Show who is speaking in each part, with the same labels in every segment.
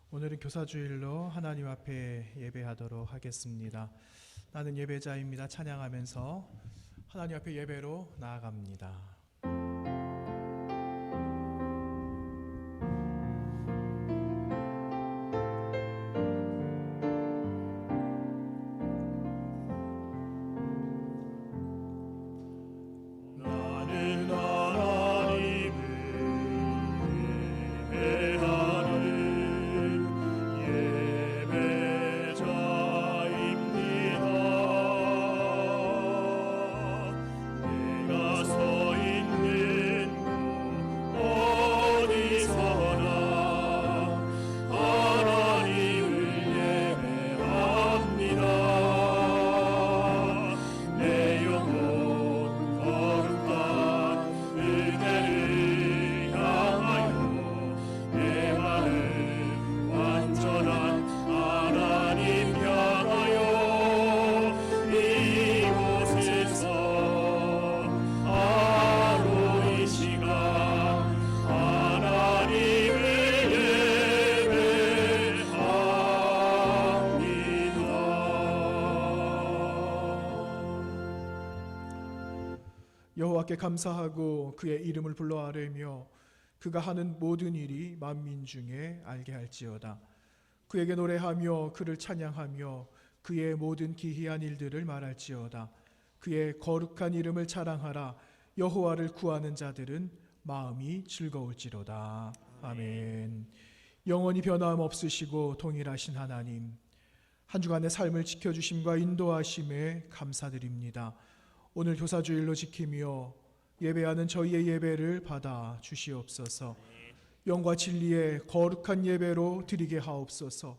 Speaker 1: 오늘은 교사주일로 하나님 앞에 예배하도록 하겠습니다. 나는 예배자입니다. 찬양하면서 하나님 앞에 예배로 나아갑니다. 여호와께 감사하고 그의 이름을 불러 아뢰며 그가 하는 모든 일이 만민 중에 알게 할지어다. 그에게 노래하며 그를 찬양하며 그의 모든 기이한 일들을 말할지어다. 그의 거룩한 이름을 자랑하라. 여호와를 구하는 자들은 마음이 즐거울지로다. 아멘. 영원히 변함없으시고 동일하신 하나님, 한 주간의 삶을 지켜주심과 인도하심에 감사드립니다. 오늘 교사주일로 지키며 예배하는 저희의 예배를 받아 주시옵소서. 영과 진리의 거룩한 예배로 드리게 하옵소서.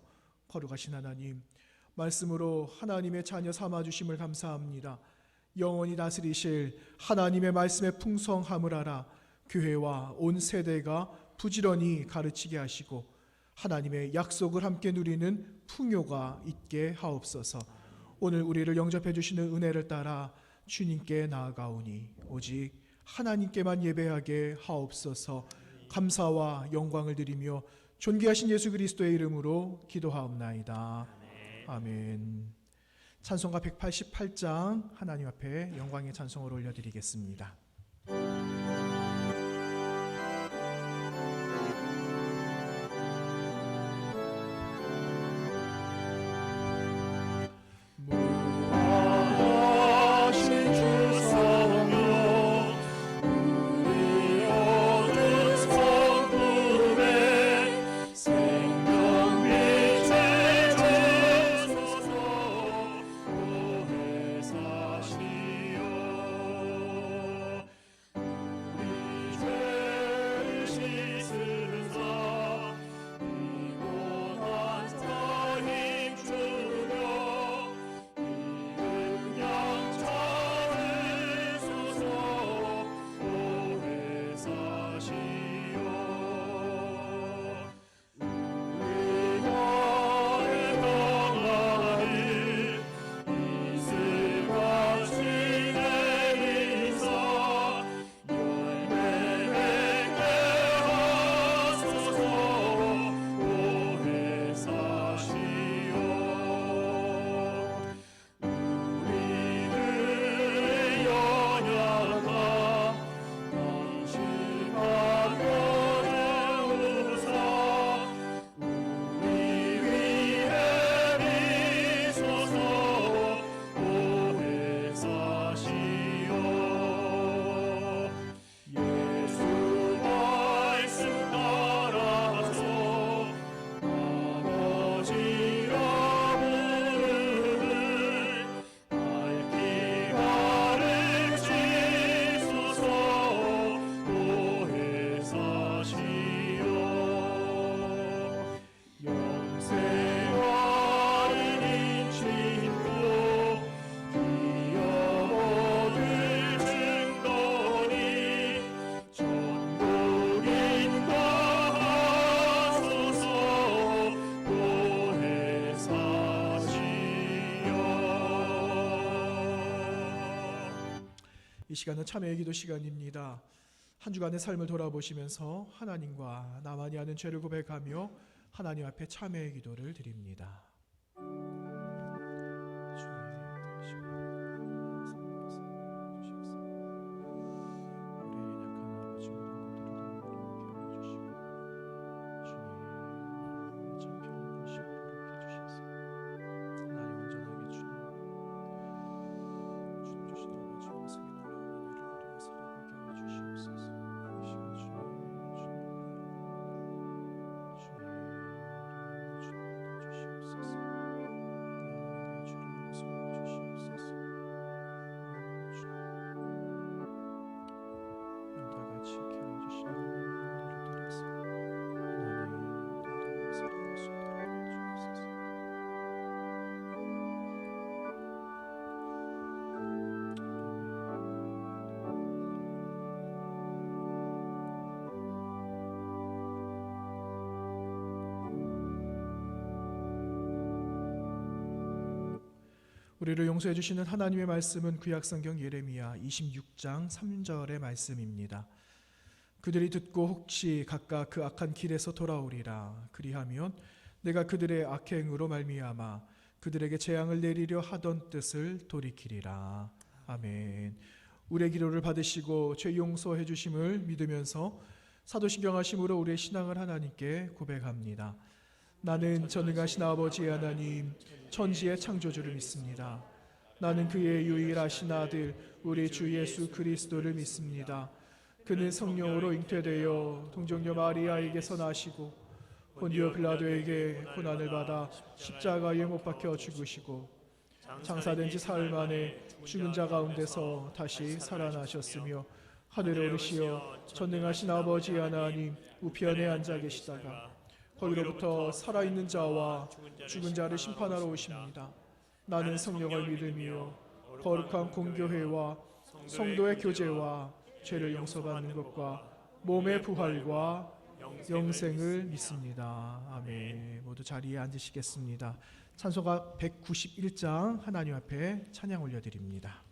Speaker 1: 거룩하신 하나님, 말씀으로 하나님의 자녀 삼아주심을 감사합니다. 영원히 다스리실 하나님의 말씀의 풍성함을 알아 교회와 온 세대가 부지런히 가르치게 하시고 하나님의 약속을 함께 누리는 풍요가 있게 하옵소서. 오늘 우리를 영접해 주시는 은혜를 따라 주님께 나아가오니 오직 하나님께만 예배하게 하옵소서. 감사와 영광을 드리며 존귀하신 예수 그리스도의 이름으로 기도하옵나이다. 아멘. 찬송가 188장 하나님 앞에 영광의 찬송을 올려드리겠습니다. 이 시간은 참회의 기도 시간입니다. 한 주간의 삶을 돌아보시면서 하나님과 나만이 하는 죄를 고백하며 하나님 앞에 참회의 기도를 드립니다. 우리를 용서해 주시는 하나님의 말씀은 구약성경 예레미야 26장 3절의 말씀입니다. 그들이 듣고 혹시 각각 그 악한 길에서 돌아오리라. 그리하면 내가 그들의 악행으로 말미암아 그들에게 재앙을 내리려 하던 뜻을 돌이키리라. 아멘. 우리의 기도를 받으시고 죄 용서해 주심을 믿으면서 사도신경하심으로 우리의 신앙을 하나님께 고백합니다. 나는 전능하신 아버지 하나님 천지의 창조주를 믿습니다. 나는 그의 유일하신 아들 우리 주 예수 그리스도를 믿습니다. 그는 성령으로 잉태되어 동정녀 마리아에게서 나시고 본디오 빌라도에게 고난을 받아 십자가에 못 박혀 죽으시고 장사된 지 사흘 만에 죽은 자 가운데서 다시 살아나셨으며 하늘에 오르시어 전능하신 아버지 하나님 우편에 앉아 계시다가 거기로부터 살아있는 자와 죽은 자를 심판하러 오십니다. 나는 성령을 믿으며 거룩한 공교회와 성도의 교제와 죄를 용서받는 것과 몸의 부활과 영생을 믿습니다. 아멘. 모두 자리에 앉으시겠습니다. 찬송가 191장 하나님 앞에 찬양 올려드립니다.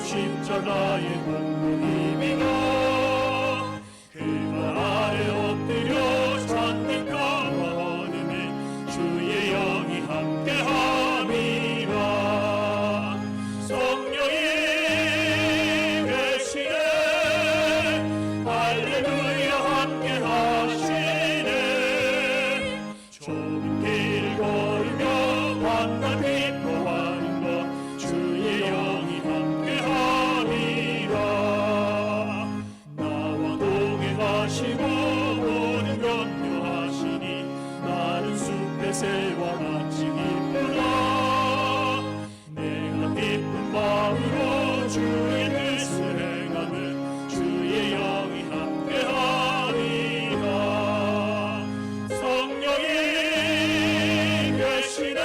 Speaker 2: 십자가의 공로 힘이가 그발 아래 엎드려 잔뜩함과 어둠에 주의 영이 함께함이라. 성령이 계시네 할렐루야 함께하시네. 좁은 길 걸으며 밤낮 기뻐하는 것 주의 영이 나와 동행하시고 모든 염려하시니 나는 숲의 새와 같이 기쁘다. 내가 기쁜 마음으로 주의 뜻을 행하면 주의 영이 함께하리라. 성령이 계시네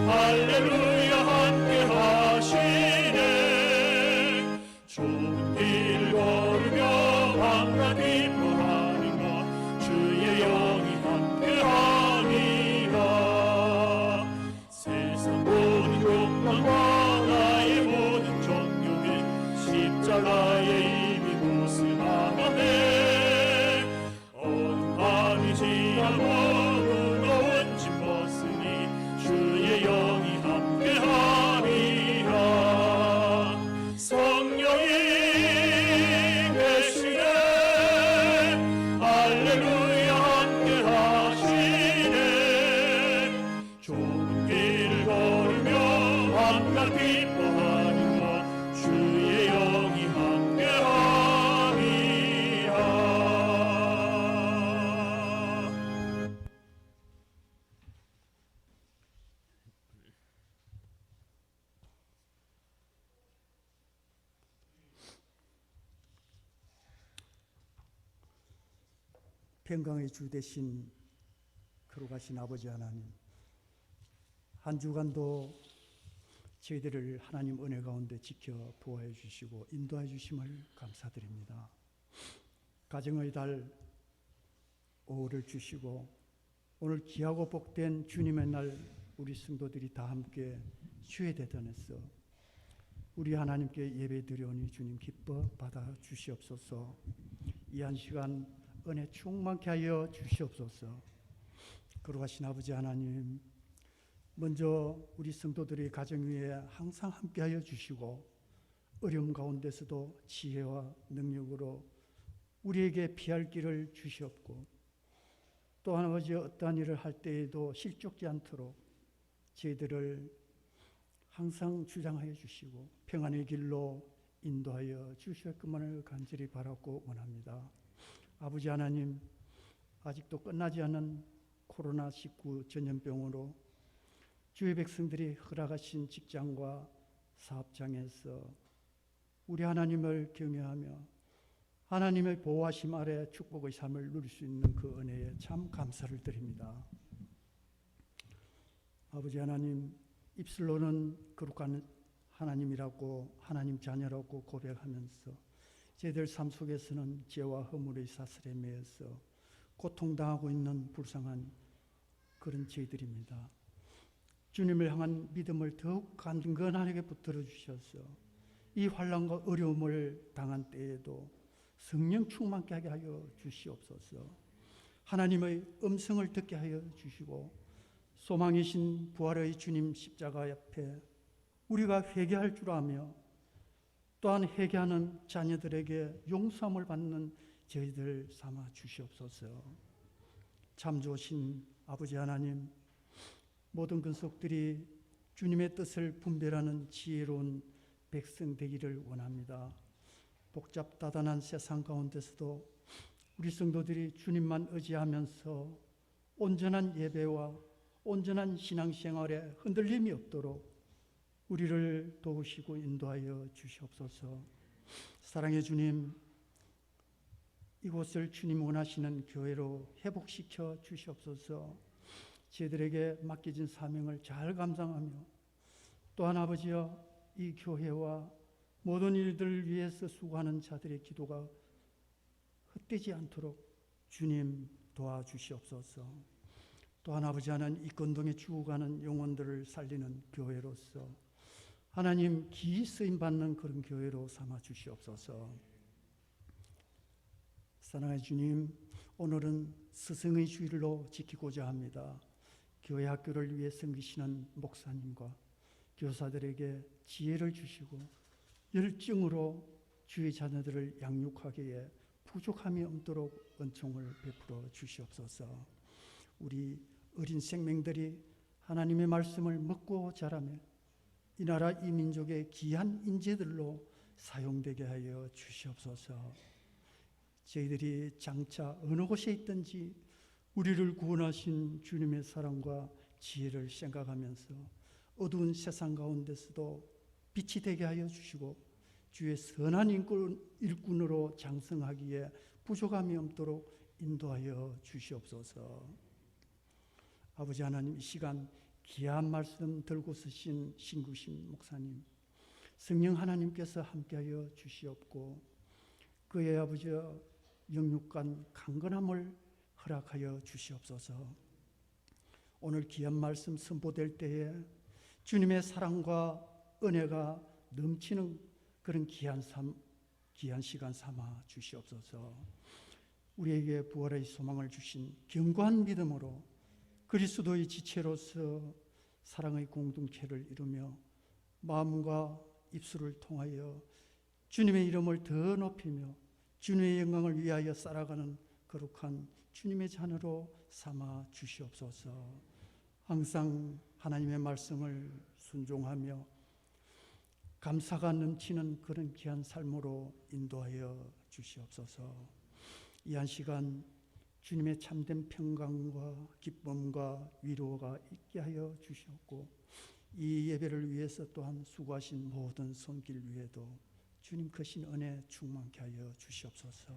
Speaker 2: 할렐루야 함께하시네. 좁은 길 걸으며 밤낮 기뻐하는 것 주의 영이 함께하니라. 세상 모든 욕망과 나의 모든 정욕에 십자가에 이미 모습하네. 어두운 밤이 지나고 무거운 짐 벗으니 주의 영이 함께하리라. 성령이 계시네 할렐루야 함께하시네.
Speaker 3: 평강의 주 되신 거룩하신 아버지 하나님, 한 주간도 저희들을 하나님 은혜 가운데 지켜 보호해 주시고 인도해 주심을 감사드립니다. 가정의 달 5월을 주시고 오늘 귀하고 복된 주님의 날 우리 성도들이 다 함께 주의 대전에서 우리 하나님께 예배 드려오니 주님 기뻐 받아 주시옵소서. 이 한 시간 은혜 충만케 하여 주시옵소서. 거룩하신 아버지 하나님, 먼저 우리 성도들의 가정 위에 항상 함께하여 주시고 어려움 가운데서도 지혜와 능력으로 우리에게 피할 길을 주시옵고 또한 아버지 어떠한 일을 할 때에도 실족지 않도록 저희들을 항상 주장하여 주시고 평안의 길로 인도하여 주실 것만을 간절히 바라고 원합니다. 아버지 하나님, 아직도 끝나지 않은 코로나19 전염병으로 주의 백성들이 허락하신 직장과 사업장에서 우리 하나님을 경외하며 하나님의 보호하심 아래 축복의 삶을 누릴 수 있는 그 은혜에 참 감사를 드립니다. 아버지 하나님, 입술로는 거룩한 하나님이라고 하나님 자녀라고 고백하면서 저희들 삶 속에서는 죄와 허물의 사슬에 매여서 고통당하고 있는 불쌍한 그런 저희들입니다. 주님을 향한 믿음을 더욱 간근하게 붙들어 주셔서 이 환난과 어려움을 당한 때에도 성령 충만케 하게 하여 주시옵소서. 하나님의 음성을 듣게 하여 주시고 소망이신 부활의 주님 십자가 옆에 우리가 회개할 줄 아며 또한 회개하는 자녀들에게 용서함을 받는 저희들 삼아 주시옵소서. 참 좋으신 아버지 하나님, 모든 근속들이 주님의 뜻을 분별하는 지혜로운 백성 되기를 원합니다. 복잡다단한 세상 가운데서도 우리 성도들이 주님만 의지하면서 온전한 예배와 온전한 신앙생활에 흔들림이 없도록 우리를 도우시고 인도하여 주시옵소서. 사랑의 주님, 이곳을 주님 원하시는 교회로 회복시켜 주시옵소서. 저희들에게 맡겨진 사명을 잘 감당하며 또한 아버지여 이 교회와 모든 일들을 위해서 수고하는 자들의 기도가 헛되지 않도록 주님 도와주시옵소서. 또한 아버지 하나님, 이 건동에 죽어가는 영혼들을 살리는 교회로서 하나님 기이 쓰임받는 그런 교회로 삼아 주시옵소서. 사랑의 주님, 오늘은 스승의 주일로 지키고자 합니다. 교회 학교를 위해 섬기시는 목사님과 교사들에게 지혜를 주시고 열정으로 주의 자녀들을 양육하기에 부족함이 없도록 은총을 베풀어 주시옵소서. 우리 어린 생명들이 하나님의 말씀을 먹고 자라며 이 나라 이 민족의 귀한 인재들로 사용되게 하여 주시옵소서. 저희들이 장차 어느 곳에 있든지 우리를 구원하신 주님의 사랑과 지혜를 생각하면서 어두운 세상 가운데서도 빛이 되게 하여 주시고 주의 선한 일꾼으로 장성하기에 부족함이 없도록 인도하여 주시옵소서. 아버지 하나님, 이 시간 귀한 말씀 들고 서신 신구신 목사님, 성령 하나님께서 함께하여 주시옵고 그의 아버지여 영육간 강건함을 허락하여 주시옵소서. 오늘 귀한 말씀 선포될 때에 주님의 사랑과 은혜가 넘치는 그런 귀한 시간 삼아 주시옵소서. 우리에게 부활의 소망을 주신 견고한 믿음으로 그리스도의 지체로서 사랑의 공동체를 이루며 마음과 입술을 통하여 주님의 이름을 더 높이며 주님의 영광을 위하여 살아가는 거룩한 주님의 자녀로 삼아 주시옵소서. 항상 하나님의 말씀을 순종하며 감사가 넘치는 그런 귀한 삶으로 인도하여 주시옵소서. 이 한 시간 주님의 참된 평강과 기쁨과 위로가 있게 하여 주시옵고 이 예배를 위해서 또한 수고하신 모든 손길 위에도 주님 크신 은혜 충만케 하여 주시옵소서.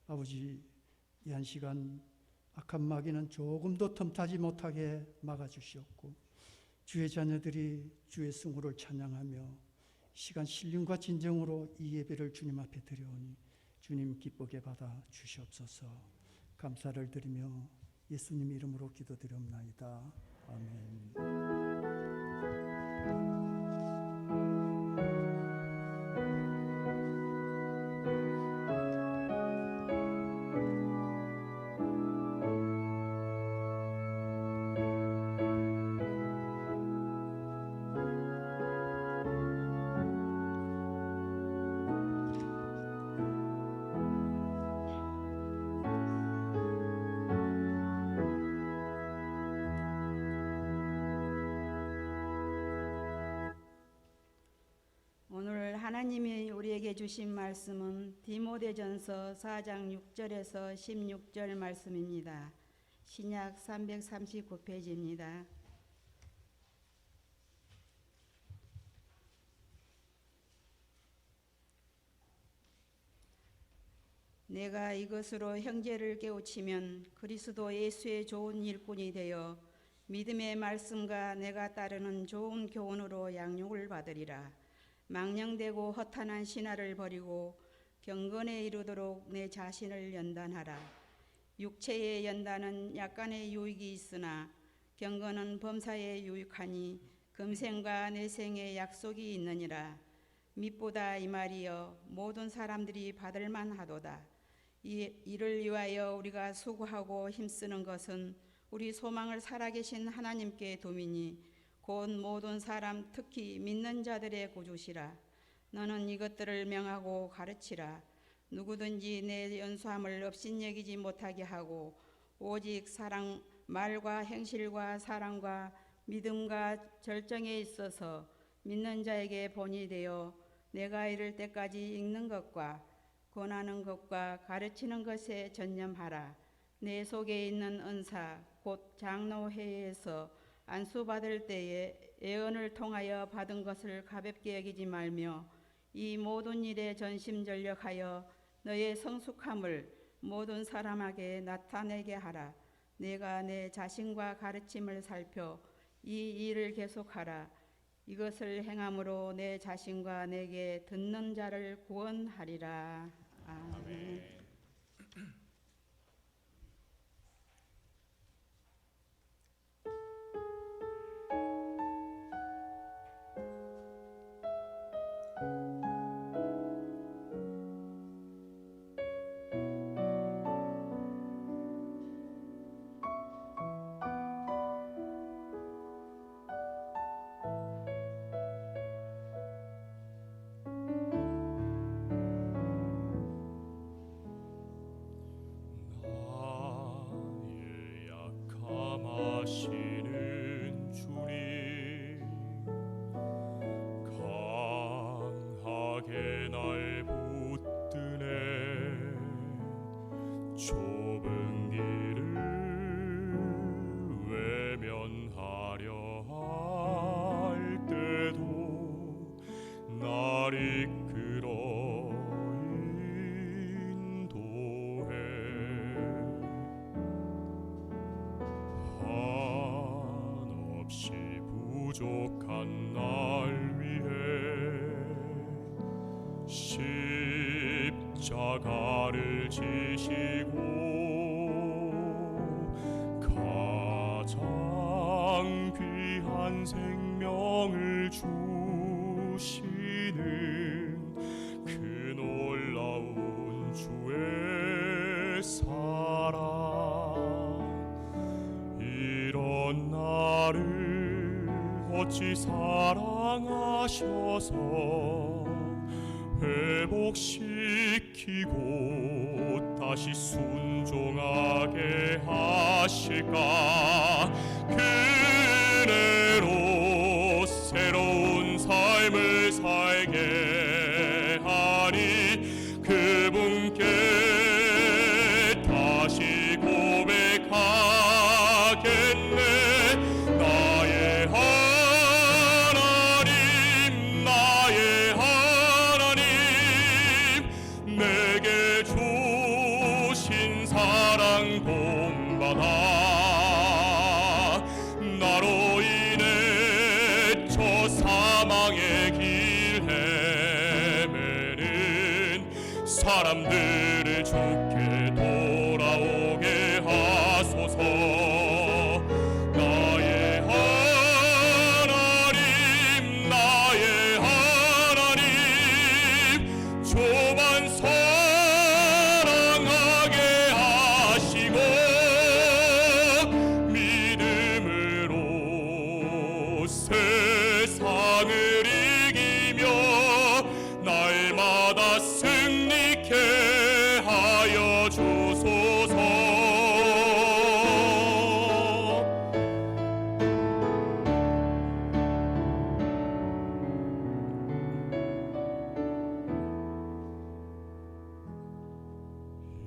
Speaker 3: 아버지, 이 한 시간 악한 마귀는 조금도 틈타지 못하게 막아주시옵고 주의 자녀들이 주의 승우를 찬양하며 이 시간 신령과 진정으로 이 예배를 주님 앞에 드려오니 주님 기쁘게 받아 주시옵소서. 감사를 드리며 예수님 이름으로 기도드리옵나이다. 아멘.
Speaker 4: 오늘 하나님이 우리에게 주신 말씀은 디모데전서 4장 6절에서 16절 말씀입니다. 신약 339페이지입니다. 내가 이것으로 형제를 깨우치면 그리스도 예수의 좋은 일꾼이 되어 믿음의 말씀과 내가 따르는 좋은 교훈으로 양육을 받으리라. 망령되고 허탄한 신화를 버리고 경건에 이르도록 내 자신을 연단하라. 육체의 연단은 약간의 유익이 있으나 경건은 범사에 유익하니 금생과 내생의 약속이 있느니라. mit보다 이 말이여 모든 사람들이 받을 만하도다. 이를 위하여 우리가 수고하고 힘쓰는 것은 우리 소망을 살아계신 하나님께 두미니 곧 모든 사람 특히 믿는 자들의 구주시라. 너는 이것들을 명하고 가르치라. 누구든지 내 연수함을 업신여기지 못하게 하고 오직 사랑, 말과 행실과 사랑과 믿음과 절정에 있어서 믿는 자에게 본이 되어 내가 이를 때까지 읽는 것과 권하는 것과 가르치는 것에 전념하라. 내 속에 있는 은사 곧 장로회에서 안수받을 때에 예언을 통하여 받은 것을 가볍게 여기지 말며 이 모든 일에 전심전력하여 너의 성숙함을 모든 사람에게 나타내게 하라. 내가 내 자신과 가르침을 살펴 이 일을 계속하라. 이것을 행함으로 내 자신과 내게 듣는 자를 구원하리라. 아멘.
Speaker 2: 나의 약함하시는 주님 강하게 날 붙드네. 좁은 길을 외면하려 할 때도 날 이끌어 인도해. 한없이 부족한 날 위해 십자가를 지시고 가장 귀한 생명을 주시는 그 놀라운 주의 사랑. 이런 나를 어찌 사랑하셔서 회복시키고 다시 순종하게 하실까. 그대로 새로운 삶을 살게 하니 그분께 다시 고백하겠네. 나의 하나님, 나의 하나님, 내게 주신 사랑 사람들을 좋게 돌아오게 하소서. 나의 하나님, 나의 하나님, 조만 사랑하게 하시고 믿음으로 세상을 이기며 날마다 승리케 하여 주소서.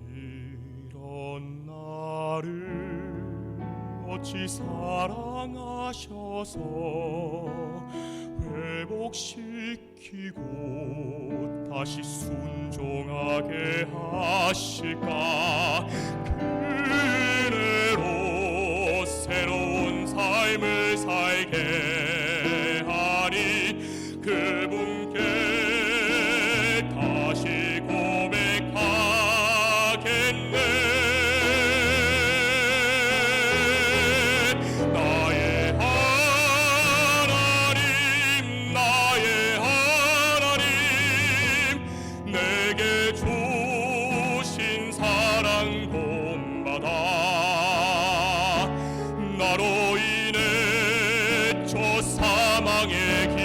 Speaker 2: 이런 나를 어찌 사랑하셔서 회복시키고 다시 순종하게 하실까. 그대로 새로운 삶을 살게 하니 그분께 다시 고백하겠네. 나의 하나님, 나의 하나님, 내게 주신 사랑 본받아 나로 인해 저 사망의 길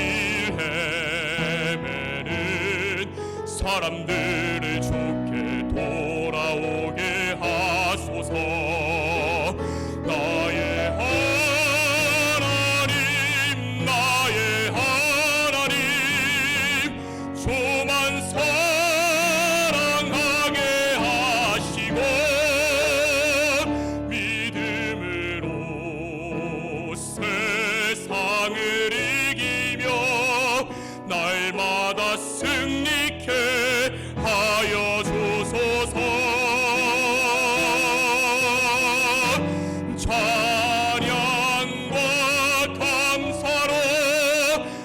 Speaker 2: 헤매는 사람들을 좋게 돌아오게 하소서. 나의 하나님, 나의 하나님, 조만 사랑하게 하시고 믿음으로 세상을 이기며 날마다 승리케 하여 주소서. 찬양과 감사로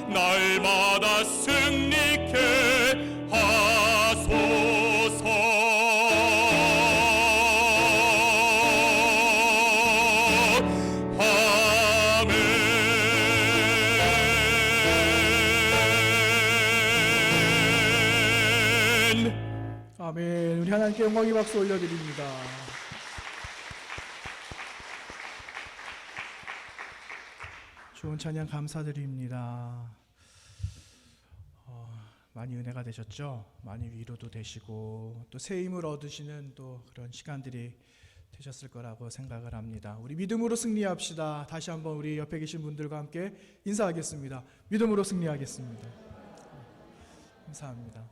Speaker 2: 날마다 승리케 하소서. 아멘.
Speaker 1: 아멘. 우리 하나님께 영광의 박수 올려드립니다. 좋은 찬양 감사드립니다. 많이 은혜가 되셨죠? 많이 위로도 되시고 또 새 힘을 얻으시는 또 그런 시간들이 되셨을 거라고 생각을 합니다. 우리 믿음으로 승리합시다. 다시 한번 우리 옆에 계신 분들과 함께 인사하겠습니다. 믿음으로 승리하겠습니다. 감사합니다.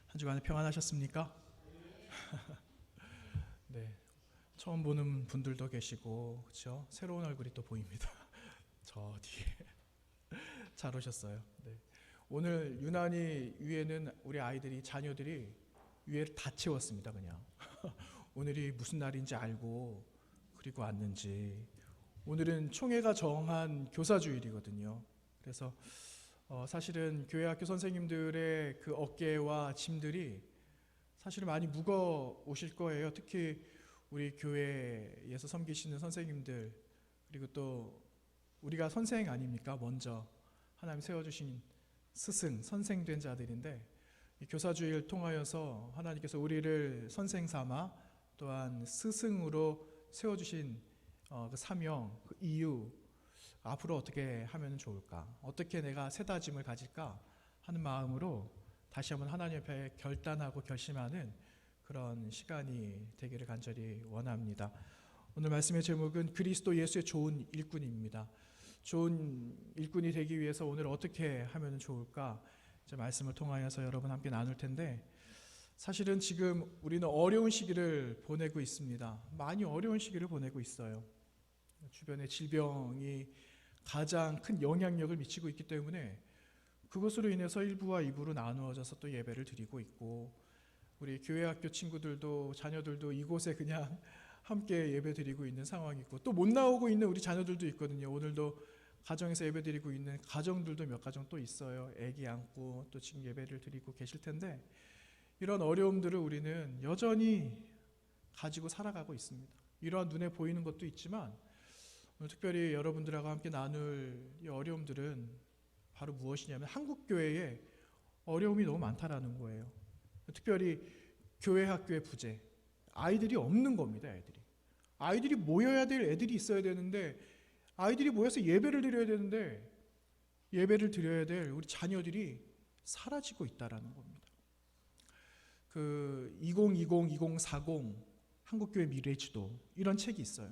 Speaker 1: 한 주간에 평안하셨습니까? 네, 처음 보는 분들도 계시고 그렇죠? 새로운 얼굴이 또 보입니다. 저 뒤에 잘 오셨어요. 네. 오늘 유난히 위에는 우리 아이들이 자녀들이 위에를 다 채웠습니다. 그냥 오늘이 무슨 날인지 알고 그리고 왔는지. 오늘은 총회가 정한 교사주일이거든요. 그래서 사실은 교회 학교 선생님들의 그 어깨와 짐들이 사실은 많이 무거우실 거예요. 특히 우리 교회에서 섬기시는 선생님들, 그리고 또 우리가 선생 아닙니까? 먼저 하나님 세워주신 스승, 선생된 자들인데 이 교사주의를 통하여서 하나님께서 우리를 선생 삼아 또한 스승으로 세워주신 그 사명, 그 이유, 앞으로 어떻게 하면 좋을까? 어떻게 내가 새 다짐을 가질까? 하는 마음으로 다시 한번 하나님 앞에 결단하고 결심하는 그런 시간이 되기를 간절히 원합니다. 오늘 말씀의 제목은 그리스도 예수의 좋은 일꾼입니다. 좋은 일꾼이 되기 위해서 오늘 어떻게 하면 좋을까? 이제 말씀을 통하여서 여러분 함께 나눌 텐데, 사실은 지금 우리는 어려운 시기를 보내고 있습니다. 많이 어려운 시기를 보내고 있어요. 주변에 질병이 가장 큰 영향력을 미치고 있기 때문에 그것으로 인해서 1부와 2부로 나누어져서 또 예배를 드리고 있고, 우리 교회 학교 친구들도 자녀들도 이곳에 그냥 함께 예배 드리고 있는 상황이고, 또 못 나오고 있는 우리 자녀들도 있거든요. 오늘도 가정에서 예배 드리고 있는 가정들도 몇 가정 또 있어요. 아기 안고 또 지금 예배를 드리고 계실 텐데, 이런 어려움들을 우리는 여전히 가지고 살아가고 있습니다. 이러한 눈에 보이는 것도 있지만 오늘 특별히 여러분들하고 함께 나눌 이 어려움들은 바로 무엇이냐면 한국교회에 어려움이 너무 많다라는 거예요. 특별히 교회 학교의 부재, 아이들이 없는 겁니다. 아이들이 모여야 될 애들이 있어야 되는데, 아이들이 모여서 예배를 드려야 되는데 예배를 드려야 될 우리 자녀들이 사라지고 있다라는 겁니다. 그 2020-2040 한국교회 미래지도, 이런 책이 있어요.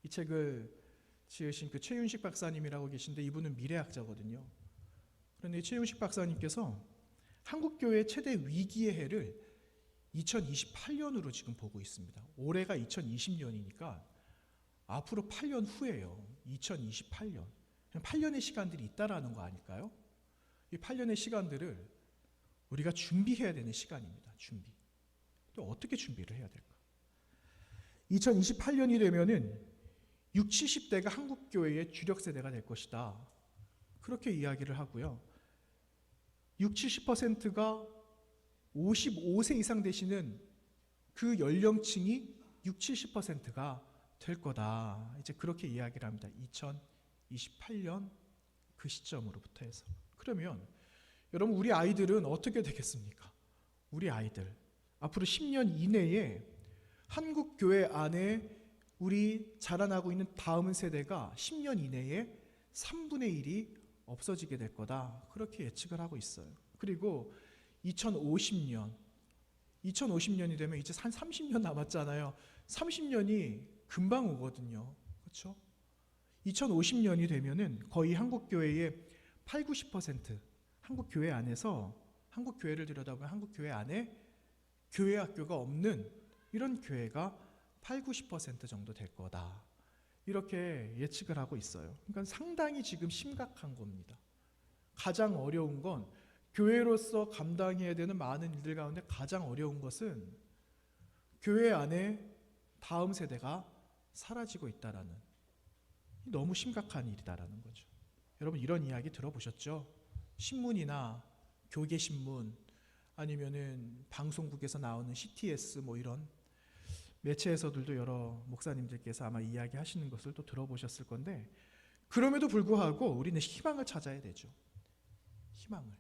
Speaker 1: 이 책을 지으신 그 최윤식 박사님이라고 계신데, 이분은 미래학자거든요. 그런데 최윤식 박사님께서 한국교회의 최대 위기의 해를 2028년으로 지금 보고 있습니다. 올해가 2020년이니까 앞으로 8년 후에요. 2028년. 8년의 시간들이 있다라는 거 아닐까요? 이 8년의 시간들을 우리가 준비해야 되는 시간입니다. 준비. 또 어떻게 준비를 해야 될까? 2028년이 되면은 60, 70대가 한국교회의 주력 세대가 될 것이다. 그렇게 이야기를 하고요. 60, 70%가 55세 이상 되시는 그 연령층이 60, 70%가 될 거다. 이제 그렇게 이야기를 합니다. 2028년 그 시점으로부터 해서. 그러면 여러분, 우리 아이들은 어떻게 되겠습니까? 우리 아이들 앞으로 10년 이내에 한국 교회 안에 우리 자라나고 있는 다음 세대가 10년 이내에 3분의 1이 없어지게 될 거다. 그렇게 예측을 하고 있어요. 그리고 2050년이 되면 이제 한 30년 남았잖아요. 30년이 금방 오거든요. 그렇죠? 2050년이 되면은 거의 한국 교회의 8, 90% 한국 교회 안에서, 한국 교회를 들여다보면 한국 교회 안에 교회 학교가 없는 이런 교회가 8, 90% 정도 될 거다. 이렇게 예측을 하고 있어요. 그러니까 상당히 지금 심각한 겁니다. 가장 어려운 건, 교회로서 감당해야 되는 많은 일들 가운데 가장 어려운 것은 교회 안에 다음 세대가 사라지고 있다라는, 너무 심각한 일이다라는 거죠. 여러분, 이런 이야기 들어보셨죠? 신문이나 교계신문, 아니면은 방송국에서 나오는 CTS 뭐 이런 매체에서들도 여러 목사님들께서 아마 이야기하시는 것을 또 들어보셨을 건데, 그럼에도 불구하고 우리는 희망을 찾아야 되죠. 희망을.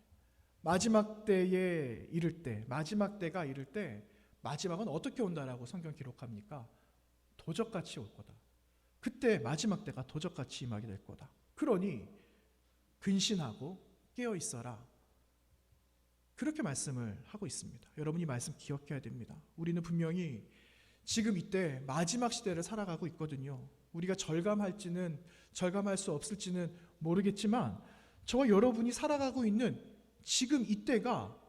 Speaker 1: 마지막 때에 이를 때, 마지막 때가 이를 때, 마지막은 어떻게 온다라고 성경 기록합니까? 도적같이 올 거다. 그때 마지막 때가 도적같이 임하게 될 거다. 그러니 근신하고 깨어 있어라. 그렇게 말씀을 하고 있습니다. 여러분이 이 말씀 기억해야 됩니다. 우리는 분명히 지금 이때 마지막 시대를 살아가고 있거든요. 우리가 절감할지는, 절감할 수 없을지는 모르겠지만, 저와 여러분이 살아가고 있는 지금 이때가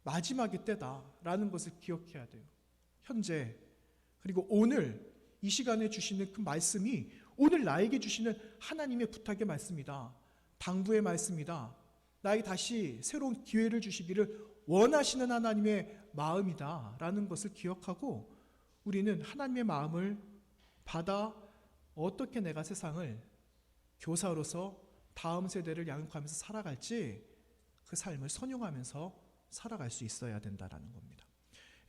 Speaker 1: 마지막의 때다라는 것을 기억해야 돼요. 현재, 그리고 오늘 이 시간에 주시는 그 말씀이 오늘 나에게 주시는 하나님의 부탁의 말씀이다. 당부의 말씀이다. 나에게 다시 새로운 기회를 주시기를 원하시는 하나님의 마음이다 라는 것을 기억하고, 우리는 하나님의 마음을 받아 어떻게 내가 세상을 교사로서 다음 세대를 양육하면서 살아갈지, 그 삶을 선용하면서 살아갈 수 있어야 된다라는 겁니다.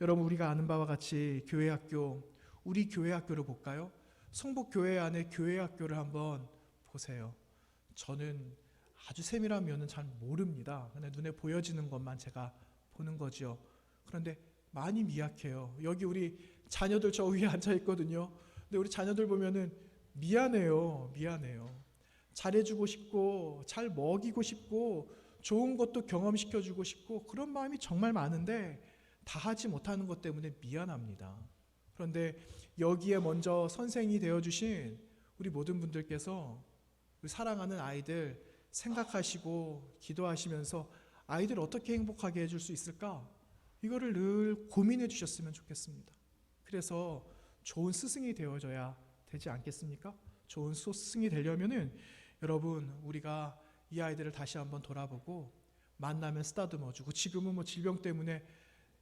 Speaker 1: 여러분, 우리가 아는 바와 같이 교회 학교, 우리 교회 학교를 볼까요? 성북 교회 안에 교회 학교를 한번 보세요. 저는 아주 세밀한 면은 잘 모릅니다. 그냥 눈에 보여지는 것만 제가 보는 거죠. 그런데 많이 미약해요. 여기 우리 자녀들 저 위에 앉아 있거든요. 근데 우리 자녀들 보면은 미안해요. 잘해주고 싶고, 잘 먹이고 싶고, 좋은 것도 경험시켜주고 싶고, 그런 마음이 정말 많은데 다 하지 못하는 것 때문에 미안합니다. 그런데 여기에 먼저 선생이 되어주신 우리 모든 분들께서 우리 사랑하는 아이들 생각하시고 기도하시면서 아이들 어떻게 행복하게 해줄 수 있을까? 이거를 늘 고민해 주셨으면 좋겠습니다. 그래서 좋은 스승이 되어줘야 되지 않겠습니까? 좋은 스승이 되려면은 여러분, 우리가 이 아이들을 다시 한번 돌아보고 만나면 쓰다듬어주고, 지금은 뭐 질병 때문에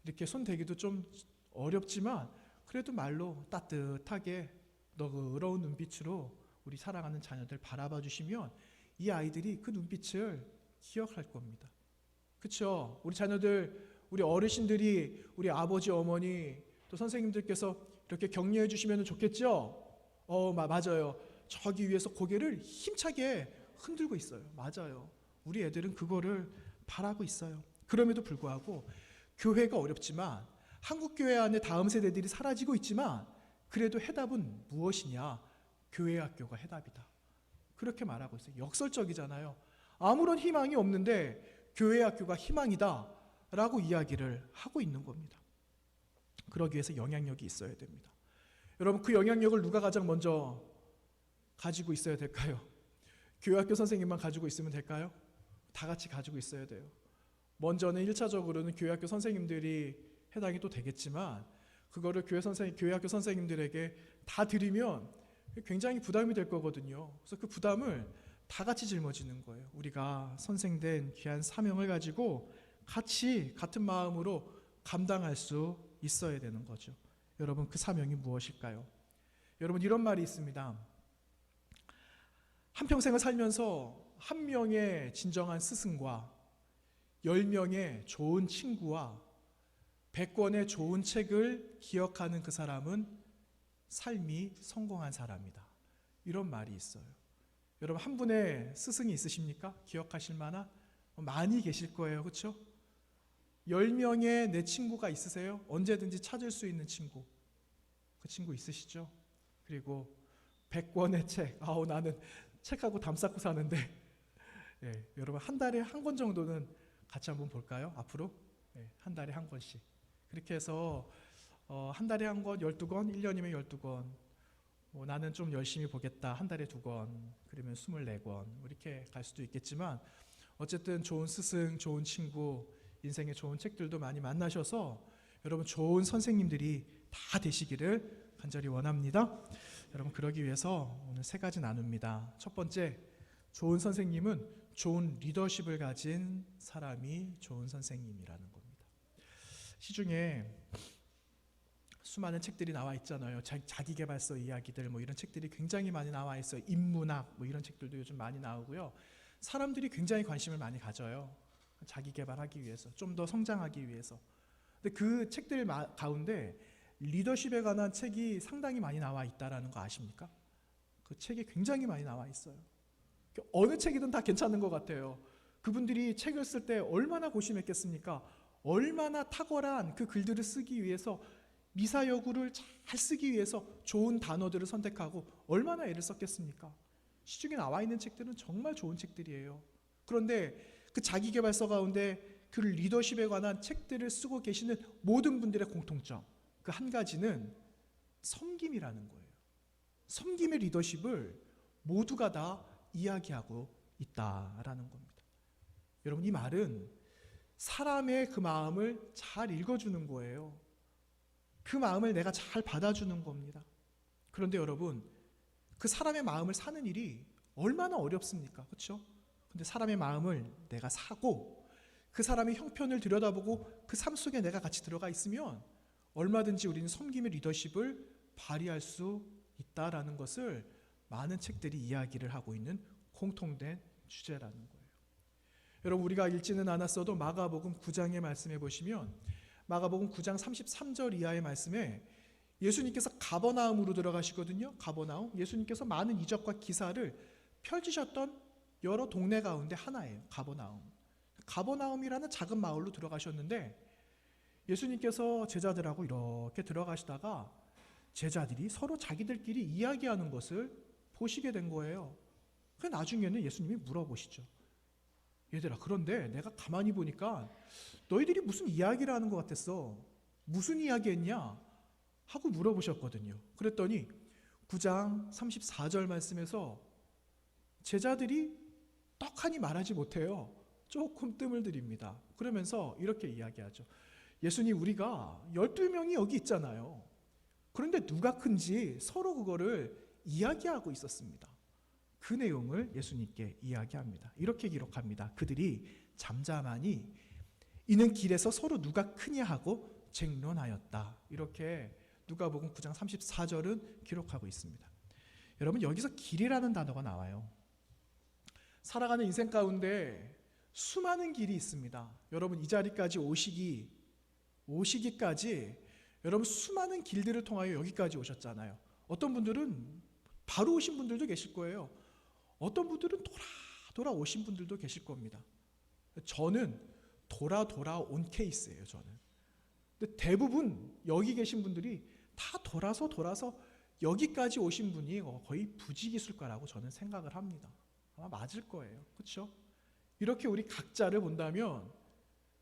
Speaker 1: 이렇게 손대기도 좀 어렵지만 그래도 말로 따뜻하게 너그러운 눈빛으로 우리 사랑하는 자녀들 바라봐 주시면 이 아이들이 그 눈빛을 기억할 겁니다. 그렇죠? 우리 자녀들, 우리 어르신들이, 우리 아버지, 어머니, 또 선생님들께서 이렇게 격려해 주시면 좋겠죠? 맞아요. 저기 위에서 고개를 힘차게 흔들고 있어요. 맞아요. 우리 애들은 그거를 바라고 있어요. 그럼에도 불구하고 교회가 어렵지만, 한국 교회 안에 다음 세대들이 사라지고 있지만, 그래도 해답은 무엇이냐? 교회 학교가 해답이다. 그렇게 말하고 있어요. 역설적이잖아요. 아무런 희망이 없는데 교회 학교가 희망이다 라고 이야기를 하고 있는 겁니다. 그러기 위해서 영향력이 있어야 됩니다. 여러분, 그 영향력을 누가 가장 먼저 가지고 있어야 될까요? 교회 학교 선생님만 가지고 있으면 될까요? 다 같이 가지고 있어야 돼요. 먼저는 1차적으로는 교회 학교 선생님들이 해당이 또 되겠지만, 그거를 교회 학교 선생님들에게 다 드리면 굉장히 부담이 될 거거든요. 그래서 그 부담을 다 같이 짊어지는 거예요. 우리가 선생된 귀한 사명을 가지고 같이 같은 마음으로 감당할 수 있어야 되는 거죠. 여러분, 그 사명이 무엇일까요? 여러분, 이런 말이 있습니다. 한평생을 살면서 한 명의 진정한 스승과 10명의 좋은 친구와 100권의 좋은 책을 기억하는 그 사람은 삶이 성공한 사람이다. 이런 말이 있어요. 여러분, 한 분의 스승이 있으십니까? 기억하실 만한? 많이 계실 거예요. 그렇죠? 10명의 내 친구가 있으세요? 언제든지 찾을 수 있는 친구. 그 친구 있으시죠? 그리고 100권의 책. 나는 책하고 담 쌓고 사는데 여러분, 한 달에 한 권 정도는 같이 한번 볼까요? 앞으로? 한 달에 한 권씩. 그렇게 해서 한 달에 한 권, 12권, 1년이면 12권. 나는 좀 열심히 보겠다. 한 달에 2권, 그러면 24권. 이렇게 갈 수도 있겠지만, 어쨌든 좋은 스승, 좋은 친구, 인생의 좋은 책들도 많이 만나셔서 여러분, 좋은 선생님들이 다 되시기를 간절히 원합니다. 여러분, 그러기 위해서 오늘 3가지 나눕니다. 첫 번째, 좋은 선생님은 좋은 리더십을 가진 사람이 좋은 선생님이라는 겁니다. 시중에 수많은 책들이 나와 있잖아요. 자기계발서 이야기들, 이런 책들이 굉장히 많이 나와 있어요. 인문학, 이런 책들도 요즘 많이 나오고요. 사람들이 굉장히 관심을 많이 가져요. 자기계발하기 위해서, 좀 더 성장하기 위해서. 근데 그 책들 가운데 리더십에 관한 책이 상당히 많이 나와 있다라는 거 아십니까? 그 책이 굉장히 많이 나와 있어요. 어느 책이든 다 괜찮은 것 같아요. 그분들이 책을 쓸 때 얼마나 고심했겠습니까? 얼마나 탁월한 그 글들을 쓰기 위해서, 미사여구를 잘 쓰기 위해서 좋은 단어들을 선택하고 얼마나 애를 썼겠습니까? 시중에 나와 있는 책들은 정말 좋은 책들이에요. 그런데 그 자기계발서 가운데 그 리더십에 관한 책들을 쓰고 계시는 모든 분들의 공통점, 그 한 가지는 섬김이라는 거예요. 섬김의 리더십을 모두가 다 이야기하고 있다라는 겁니다. 여러분, 이 말은 사람의 그 마음을 잘 읽어주는 거예요. 그 마음을 내가 잘 받아주는 겁니다. 그런데 여러분, 그 사람의 마음을 사는 일이 얼마나 어렵습니까? 그렇죠? 근데 사람의 마음을 내가 사고 그 사람의 형편을 들여다보고 그 삶 속에 내가 같이 들어가 있으면 얼마든지 우리는 섬김의 리더십을 발휘할 수 있다라는 것을 많은 책들이 이야기를 하고 있는 공통된 주제라는 거예요. 여러분, 우리가 읽지는 않았어도 마가복음 9장의 말씀에 보시면, 마가복음 9장 33절 이하의 말씀에 예수님께서 가버나움으로 들어가시거든요. 가버나움. 예수님께서 많은 이적과 기사를 펼치셨던 여러 동네 가운데 하나예요. 가버나움. 가버나움이라는 작은 마을로 들어가셨는데, 예수님께서 제자들하고 이렇게 들어가시다가 제자들이 서로 자기들끼리 이야기하는 것을 보시게 된 거예요. 그 나중에는 예수님이 물어보시죠. 얘들아, 그런데 내가 가만히 보니까 너희들이 무슨 이야기를 하는 것 같았어. 무슨 이야기 했냐? 하고 물어보셨거든요. 그랬더니 9장 34절 말씀에서 제자들이 떡하니 말하지 못해요. 조금 뜸을 들입니다. 그러면서 이렇게 이야기하죠. 예수님, 우리가 12명이 여기 있잖아요. 그런데 누가 큰지 서로 그거를 이야기하고 있었습니다. 그 내용을 예수님께 이야기합니다. 이렇게 기록합니다. 그들이 잠잠하니 이는 길에서 서로 누가 크냐 하고 쟁론하였다. 이렇게 누가복음 9장 34절은 기록하고 있습니다. 여러분, 여기서 길이라는 단어가 나와요. 살아가는 인생 가운데 수많은 길이 있습니다. 여러분, 이 자리까지 오시기 오시기까지 여러분 수많은 길들을 통하여 여기까지 오셨잖아요. 어떤 분들은 바로 오신 분들도 계실 거예요. 어떤 분들은 돌아 오신 분들도 계실 겁니다. 저는 돌아 온 케이스예요. 저는. 근데 대부분 여기 계신 분들이 다 돌아서 여기까지 오신 분이 거의 부지기술가라고 저는 생각을 합니다. 아마 맞을 거예요. 그렇죠? 이렇게 우리 각자를 본다면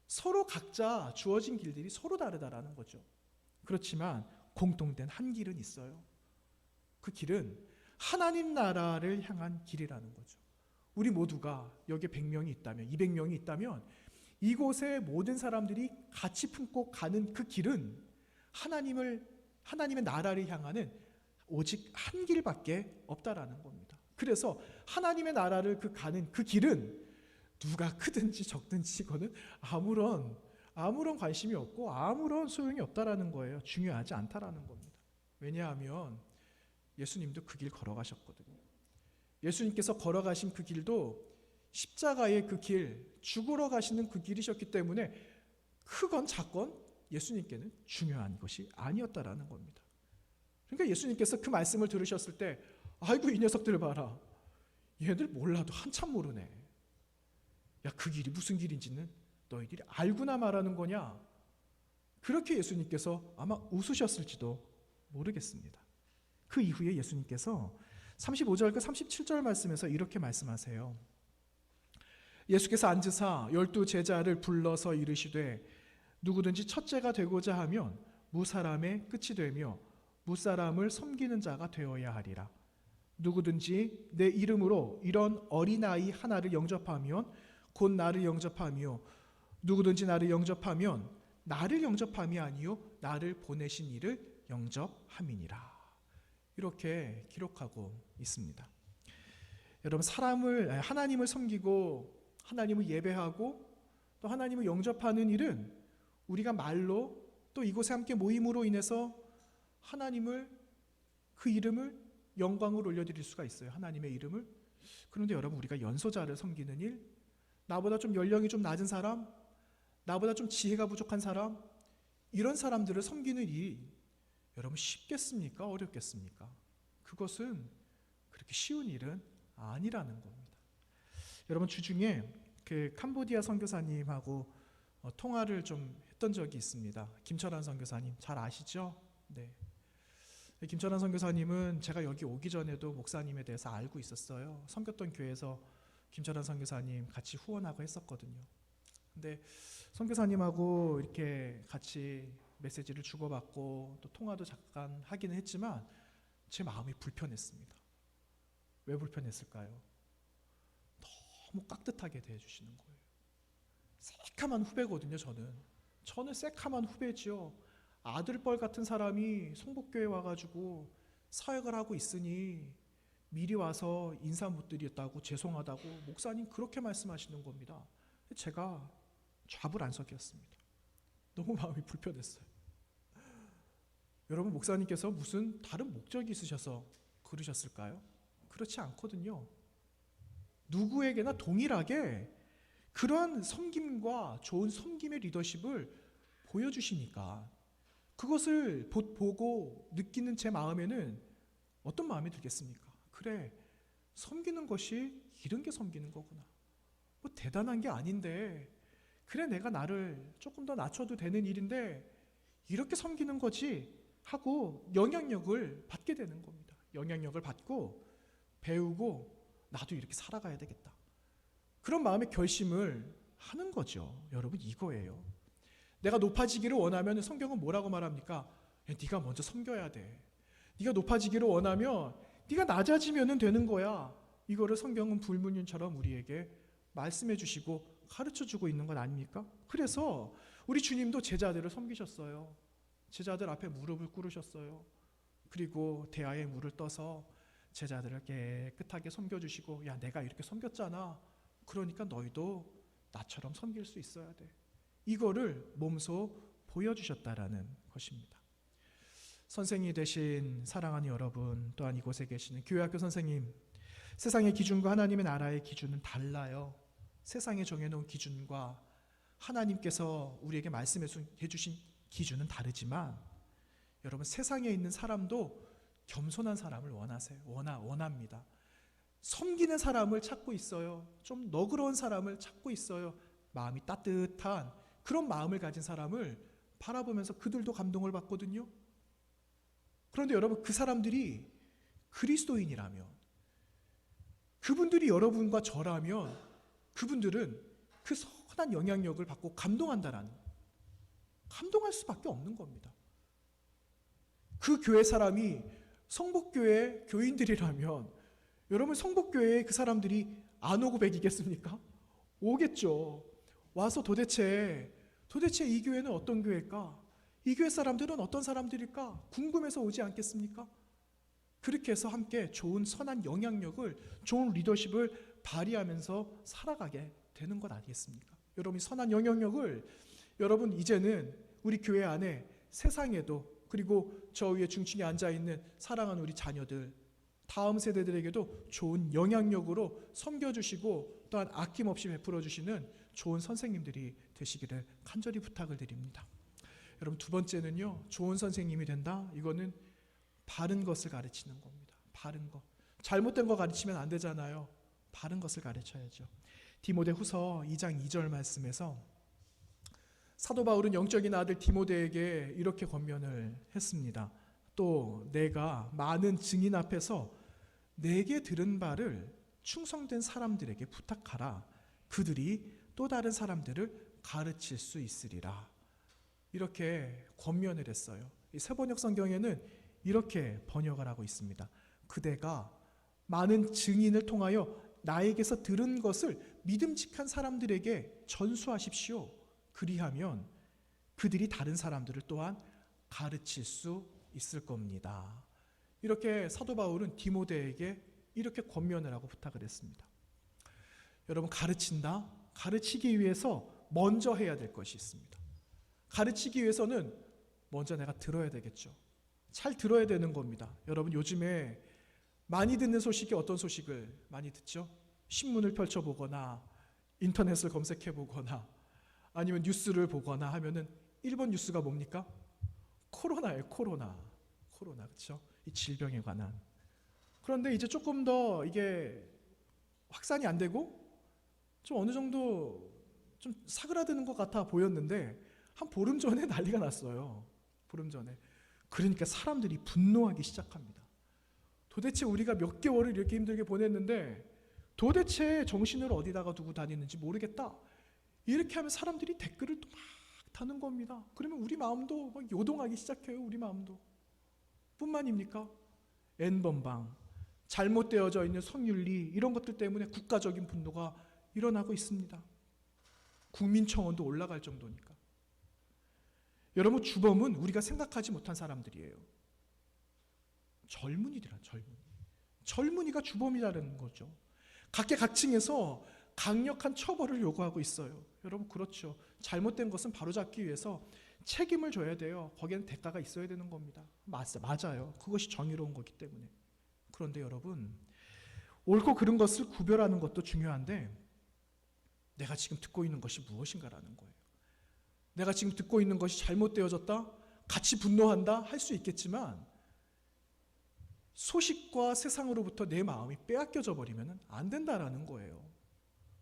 Speaker 1: 서로 각자 주어진 길들이 서로 다르다라는 거죠. 그렇지만 공통된 한 길은 있어요. 그 길은 하나님 나라를 향한 길이라는 거죠. 우리 모두가 여기에 100명이 있다면 200명이 있다면 이곳의 모든 사람들이 같이 품고 가는 그 길은 하나님의 나라를 향하는 오직 한 길밖에 없다라는 겁니다. 그래서 하나님의 나라를 가는 그 길은 누가 크든지 적든지 이거는 아무런 관심이 없고 아무런 소용이 없다라는 거예요. 중요하지 않다라는 겁니다. 왜냐하면 예수님도 그 길 걸어가셨거든요. 예수님께서 걸어가신 그 길도 십자가의 그 길, 죽으러 가시는 그 길이셨기 때문에 크건 작건 예수님께는 중요한 것이 아니었다라는 겁니다. 그러니까 예수님께서 그 말씀을 들으셨을 때 아이고 이 녀석들 봐라. 얘들 몰라도 한참 모르네. 야, 그 길이 무슨 길인지는 너희들이 알구나 말하는 거냐? 그렇게 예수님께서 아마 웃으셨을지도 모르겠습니다. 그 이후에 예수님께서 35절과 37절 말씀에서 이렇게 말씀하세요. 예수께서 앉으사 12 제자를 불러서 이르시되 누구든지 첫째가 되고자 하면 무사람의 끝이 되며 무사람을 섬기는 자가 되어야 하리라. 누구든지 내 이름으로 이런 어린아이 하나를 영접하면 곧 나를 영접하며 누구든지 나를 영접하면 나를 영접함이 아니요 나를 보내신 이를 영접함이니라. 이렇게 기록하고 있습니다. 여러분, 하나님을 섬기고 하나님을 예배하고 또 하나님을 영접하는 일은 우리가 말로 또 이곳에 함께 모임으로 인해서 그 이름을 영광을 올려드릴 수가 있어요. 하나님의 이름을. 그런데 여러분, 우리가 연소자를 섬기는 일, 나보다 좀 연령이 좀 낮은 사람, 나보다 좀 지혜가 부족한 사람, 이런 사람들을 섬기는 일이 여러분 쉽겠습니까? 어렵겠습니까? 그것은 그렇게 쉬운 일은 아니라는 겁니다. 여러분, 주중에 그 캄보디아 선교사님하고 통화를 좀 했던 적이 있습니다. 김철환 선교사님 잘 아시죠? 네. 김철환 선교사님은 제가 여기 오기 전에도 목사님에 대해서 알고 있었어요. 섬겼던 교회에서 김철환 선교사님 같이 후원하고 했었거든요. 근데 선교사님하고 이렇게 같이 메시지를 주고받고 또 통화도 잠깐 하기는 했지만 제 마음이 불편했습니다. 왜 불편했을까요? 너무 깍듯하게 대해주시는 거예요. 새카만 후배거든요. 저는 새카만 후배지요. 아들뻘 같은 사람이 성북교회 와가지고 사역을 하고 있으니 미리 와서 인사 못 드렸다고 죄송하다고 목사님 그렇게 말씀하시는 겁니다. 제가 좌불 안석이었습니다. 너무 마음이 불편했어요. 여러분, 목사님께서 무슨 다른 목적이 있으셔서 그러셨을까요? 그렇지 않거든요. 누구에게나 동일하게 그러한 섬김과 좋은 섬김의 리더십을 보여주시니까 그것을 보고 느끼는 제 마음에는 어떤 마음이 들겠습니까? 그래, 섬기는 것이 이런 게 섬기는 거구나. 뭐 대단한 게 아닌데, 그래 내가 나를 조금 더 낮춰도 되는 일인데 이렇게 섬기는 거지 하고 영향력을 받게 되는 겁니다. 영향력을 받고 배우고 나도 이렇게 살아가야 되겠다. 그런 마음의 결심을 하는 거죠. 여러분, 이거예요. 내가 높아지기를 원하면 성경은 뭐라고 말합니까? 야, 네가 먼저 섬겨야 돼. 네가 높아지기를 원하면 네가 낮아지면 되는 거야. 이거를 성경은 불문율처럼 우리에게 말씀해 주시고 가르쳐 주고 있는 것 아닙니까? 그래서 우리 주님도 제자들을 섬기셨어요. 제자들 앞에 무릎을 꿇으셨어요. 그리고 대야에 물을 떠서 제자들을 깨끗하게 섬겨주시고, 야, 내가 이렇게 섬겼잖아. 그러니까 너희도 나처럼 섬길 수 있어야 돼. 이거를 몸소 보여주셨다라는 것입니다. 선생이 되신 사랑하는 여러분, 또한 이곳에 계시는 교회학교 선생님, 세상의 기준과 하나님의 나라의 기준은 달라요. 세상에 정해놓은 기준과 하나님께서 우리에게 말씀해 주신 기준은 다르지만 여러분 세상에 있는 사람도 겸손한 사람을 원합니다. 섬기는 사람을 찾고 있어요. 좀 너그러운 사람을 찾고 있어요. 마음이 따뜻한 그런 마음을 가진 사람을 바라보면서 그들도 감동을 받거든요. 그런데 여러분 그 사람들이 그리스도인이라면, 그분들이 여러분과 저라면 그분들은 그 선한 영향력을 받고 감동할 수밖에 없는 겁니다. 그 교회 사람이 성복교회 교인들이라면 여러분 성복교회에 그 사람들이 안 오고 배기겠습니까? 오겠죠. 와서 도대체 이 교회는 어떤 교회일까? 이 교회 사람들은 어떤 사람들일까? 궁금해서 오지 않겠습니까? 그렇게 해서 함께 좋은 선한 영향력을, 좋은 리더십을 발휘하면서 살아가게 되는 것 아니겠습니까? 여러분 선한 영향력을 여러분 이제는 우리 교회 안에 세상에도, 그리고 저 위에 중층에 앉아있는 사랑하는 우리 자녀들, 다음 세대들에게도 좋은 영향력으로 섬겨주시고 또한 아낌없이 베풀어주시는 좋은 선생님들이 되시기를 간절히 부탁을 드립니다. 여러분 두 번째는요, 좋은 선생님이 된다. 이거는 바른 것을 가르치는 겁니다. 바른 것. 잘못된 거 가르치면 안 되잖아요. 바른 것을 가르쳐야죠. 디모데후서 2장 2절 말씀에서 사도 바울은 영적인 아들 디모데에게 이렇게 권면을 했습니다. 또 내가 많은 증인 앞에서 내게 들은 바를 충성된 사람들에게 부탁하라. 그들이 또 다른 사람들을 가르칠 수 있으리라. 이렇게 권면을 했어요. 이 세번역 성경에는 이렇게 번역을 하고 있습니다. 그대가 많은 증인을 통하여 나에게서 들은 것을 믿음직한 사람들에게 전수하십시오. 그리하면 그들이 다른 사람들을 또한 가르칠 수 있을 겁니다. 이렇게 사도 바울은 디모데에게 이렇게 권면을 하고 부탁을 했습니다. 여러분 가르친다? 가르치기 위해서 먼저 해야 될 것이 있습니다. 가르치기 위해서는 먼저 내가 들어야 되겠죠. 잘 들어야 되는 겁니다. 여러분 요즘에 많이 듣는 소식이 어떤 소식을 많이 듣죠? 신문을 펼쳐보거나 인터넷을 검색해보거나 아니면 뉴스를 보거나 하면은 1번 뉴스가 뭡니까? 코로나예요. 코로나 그렇죠? 이 질병에 관한. 그런데 이제 조금 더 이게 확산이 안 되고 좀 어느 정도 좀 사그라드는 것 같아 보였는데 한 보름 전에 난리가 났어요. 보름 전에. 그러니까 사람들이 분노하기 시작합니다. 도대체 우리가 몇 개월을 이렇게 힘들게 보냈는데 도대체 정신을 어디다가 두고 다니는지 모르겠다. 이렇게 하면 사람들이 댓글을 또 막 다는 겁니다. 그러면 우리 마음도 막 요동하기 시작해요. 우리 마음도. 뿐만입니까? N번방, 잘못되어져 있는 성윤리 이런 것들 때문에 국가적인 분노가 일어나고 있습니다. 국민청원도 올라갈 정도니까. 여러분 주범은 우리가 생각하지 못한 사람들이에요. 젊은이가 주범이라는 거죠. 각계각층에서 강력한 처벌을 요구하고 있어요. 여러분 그렇죠. 잘못된 것은 바로잡기 위해서 책임을 져야 돼요. 거기에는 대가가 있어야 되는 겁니다. 맞아요. 그것이 정의로운 거기 때문에. 그런데 여러분 옳고 그른 것을 구별하는 것도 중요한데 내가 지금 듣고 있는 것이 무엇인가라는 거예요. 내가 지금 듣고 있는 것이 잘못되어졌다? 같이 분노한다? 할 수 있겠지만 소식과 세상으로부터 내 마음이 빼앗겨져 버리면 안 된다라는 거예요.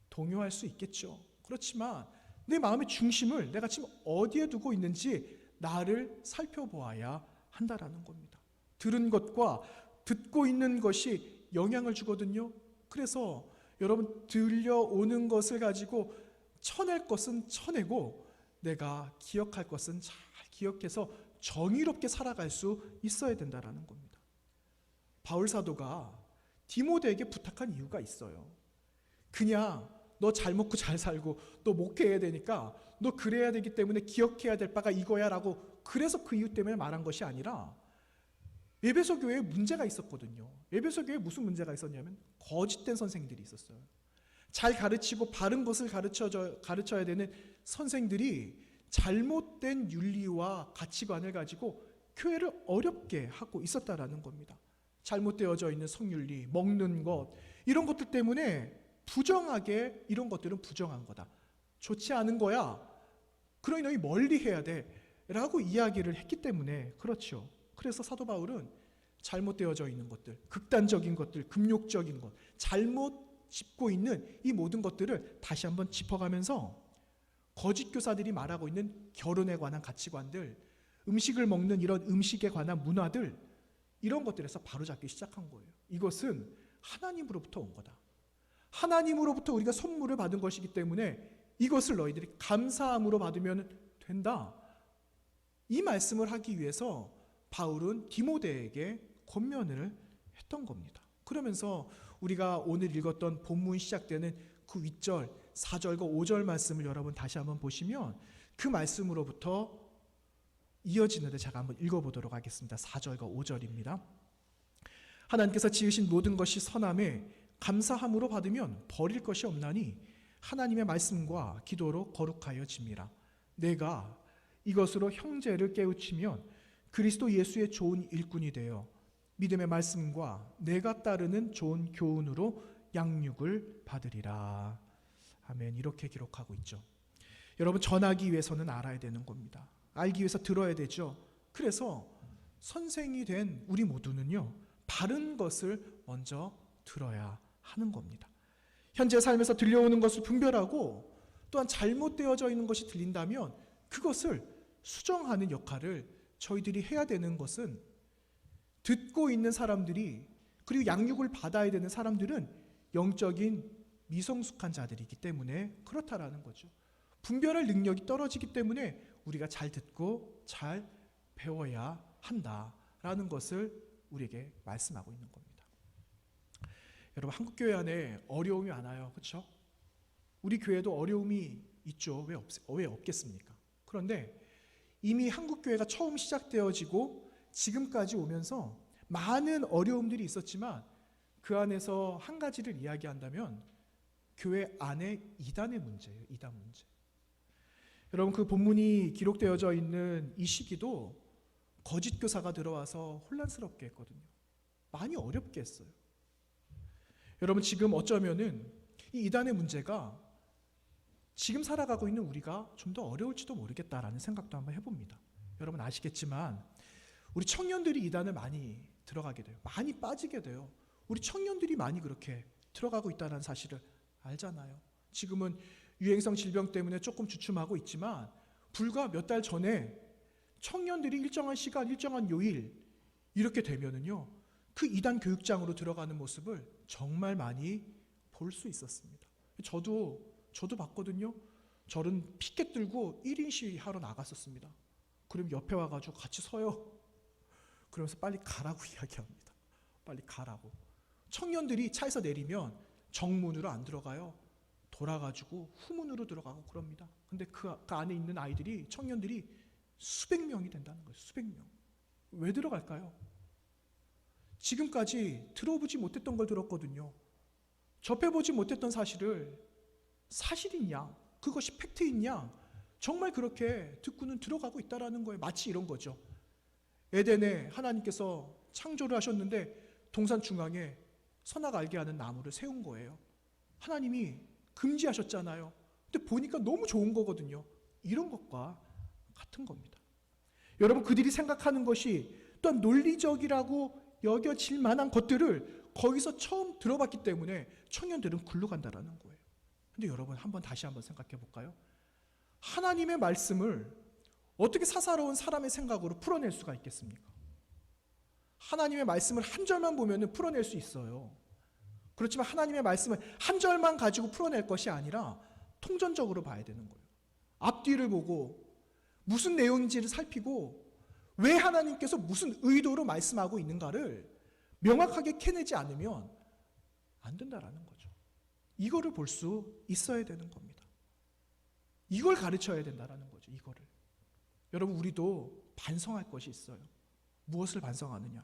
Speaker 1: 동요할 수 있겠죠. 그렇지만 내 마음의 중심을 내가 지금 어디에 두고 있는지 나를 살펴보아야 한다라는 겁니다. 들은 것과 듣고 있는 것이 영향을 주거든요. 그래서 여러분 들려오는 것을 가지고 쳐낼 것은 쳐내고 내가 기억할 것은 잘 기억해서 정의롭게 살아갈 수 있어야 된다라는 겁니다. 바울 사도가 디모데에게 부탁한 이유가 있어요. 그냥 너 잘 먹고 잘 살고 너 목회해야 되니까 너 그래야 되기 때문에 기억해야 될 바가 이거야 라고 그래서 그 이유 때문에 말한 것이 아니라 에베소 교회에 문제가 있었거든요. 에베소 교회에 무슨 문제가 있었냐면 거짓된 선생들이 있었어요. 잘 가르치고 바른 것을 가르쳐야 되는 선생들이 잘못된 윤리와 가치관을 가지고 교회를 어렵게 하고 있었다라는 겁니다. 잘못되어져 있는 성윤리, 먹는 것 이런 것들 때문에 부정하게 이런 것들은 부정한 거다. 좋지 않은 거야. 그러니 너희 멀리 해야 돼. 라고 이야기를 했기 때문에 그렇죠. 그래서 사도 바울은 잘못되어져 있는 것들, 극단적인 것들, 금욕적인 것, 잘못 짚고 있는 이 모든 것들을 다시 한번 짚어가면서 거짓 교사들이 말하고 있는 결혼에 관한 가치관들, 음식을 먹는 이런 음식에 관한 문화들, 이런 것들에서 바로잡기 시작한 거예요. 이것은 하나님으로부터 온 거다. 하나님으로부터 우리가 선물을 받은 것이기 때문에 이것을 너희들이 감사함으로 받으면 된다. 이 말씀을 하기 위해서 바울은 디모데에게 권면을 했던 겁니다. 그러면서 우리가 오늘 읽었던 본문이 시작되는 그 윗절 4절과 5절 말씀을 여러분 다시 한번 보시면 그 말씀으로부터 이어지는데 제가 한번 읽어보도록 하겠습니다. 4절과 5절입니다. 하나님께서 지으신 모든 것이 선함에 감사함으로 받으면 버릴 것이 없나니 하나님의 말씀과 기도로 거룩하여 짐이라. 내가 이것으로 형제를 깨우치면 그리스도 예수의 좋은 일꾼이 되어 믿음의 말씀과 내가 따르는 좋은 교훈으로 양육을 받으리라. 아멘. 이렇게 기록하고 있죠. 여러분, 전하기 위해서는 알아야 되는 겁니다. 알기 위해서 들어야 되죠. 그래서 선생이 된 우리 모두는요, 바른 것을 먼저 들어야 하는 겁니다. 현재 삶에서 들려오는 것을 분별하고 또한 잘못되어져 있는 것이 들린다면 그것을 수정하는 역할을 저희들이 해야 되는 것은, 듣고 있는 사람들이 그리고 양육을 받아야 되는 사람들은 영적인 미성숙한 자들이기 때문에 그렇다라는 거죠. 분별할 능력이 떨어지기 때문에 우리가 잘 듣고 잘 배워야 한다라는 것을 우리에게 말씀하고 있는 겁니다. 여러분, 한국교회 안에 어려움이 많아요. 그렇죠? 우리 교회도 어려움이 있죠. 왜 없겠습니까? 그런데 이미 한국교회가 처음 시작되어지고 지금까지 오면서 많은 어려움들이 있었지만 그 안에서 한 가지를 이야기한다면 교회 안에 이단의 문제예요. 이단 문제. 여러분, 그 본문이 기록되어져 있는 이 시기도 거짓 교사가 들어와서 혼란스럽게 했거든요. 많이 어렵게 했어요. 여러분, 지금 어쩌면은 이 이단의 문제가 지금 살아가고 있는 우리가 좀 더 어려울지도 모르겠다라는 생각도 한번 해봅니다. 여러분 아시겠지만 우리 청년들이 이단을 많이 들어가게 돼요. 많이 빠지게 돼요. 우리 청년들이 많이 그렇게 들어가고 있다는 사실을 알잖아요. 지금은 유행성 질병 때문에 조금 주춤하고 있지만 불과 몇 달 전에 청년들이 일정한 시간, 일정한 요일 이렇게 되면은요, 그 이단 교육장으로 들어가는 모습을 정말 많이 볼 수 있었습니다. 저도 봤거든요. 저는 피켓 들고 1인 시위하러 나갔었습니다. 그럼 옆에 와가지고 같이 서요. 그러면서 빨리 가라고 이야기합니다. 빨리 가라고. 청년들이 차에서 내리면 정문으로 안 들어가요. 돌아가지고 후문으로 들어가고 그럽니다. 근데 그 안에 있는 아이들이, 청년들이 수백 명이 된다는 거예요. 수백 명. 왜 들어갈까요? 지금까지 들어보지 못했던 걸 들었거든요. 접해보지 못했던 사실을 사실이냐, 그것이 팩트이냐, 정말 그렇게 듣고는 들어가고 있다라는 거예요. 마치 이런 거죠. 에덴에 하나님께서 창조를 하셨는데 동산 중앙에 선악 알게 하는 나무를 세운 거예요. 하나님이 금지하셨잖아요. 근데 보니까 너무 좋은 거거든요. 이런 것과 같은 겁니다. 여러분, 그들이 생각하는 것이 또한 논리적이라고 여겨질 만한 것들을 거기서 처음 들어봤기 때문에 청년들은 굴러 간다라는 거예요. 근데 여러분, 다시 한번 생각해 볼까요? 하나님의 말씀을 어떻게 사사로운 사람의 생각으로 풀어낼 수가 있겠습니까? 하나님의 말씀을 한 절만 보면 풀어낼 수 있어요. 그렇지만 하나님의 말씀을 한 절만 가지고 풀어낼 것이 아니라 통전적으로 봐야 되는 거예요. 앞뒤를 보고 무슨 내용인지를 살피고 왜 하나님께서 무슨 의도로 말씀하고 있는가를 명확하게 캐내지 않으면 안 된다라는 거죠. 이거를 볼 수 있어야 되는 겁니다. 이걸 가르쳐야 된다라는 거죠. 이거를. 여러분, 우리도 반성할 것이 있어요. 무엇을 반성하느냐?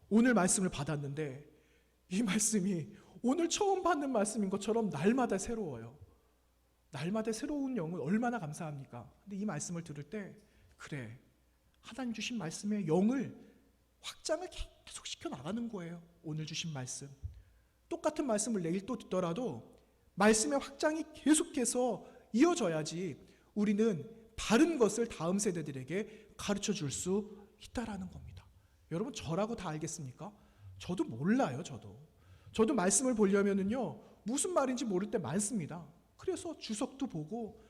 Speaker 1: 오늘 말씀을 받았는데 이 말씀이 오늘 처음 받는 말씀인 것처럼 날마다 새로워요. 날마다 새로운 영은 얼마나 감사합니까? 근데 이 말씀을 들을 때, 그래, 하나님 주신 말씀의 영을 확장을 계속 시켜 나가는 거예요. 오늘 주신 말씀. 똑같은 말씀을 내일 또 듣더라도 말씀의 확장이 계속해서 이어져야지 우리는 바른 것을 다음 세대들에게 가르쳐 줄 수 있다라는 겁니다. 여러분, 저라고 다 알겠습니까? 저도 몰라요. 저도 말씀을 보려면은요, 무슨 말인지 모를 때 많습니다. 그래서 주석도 보고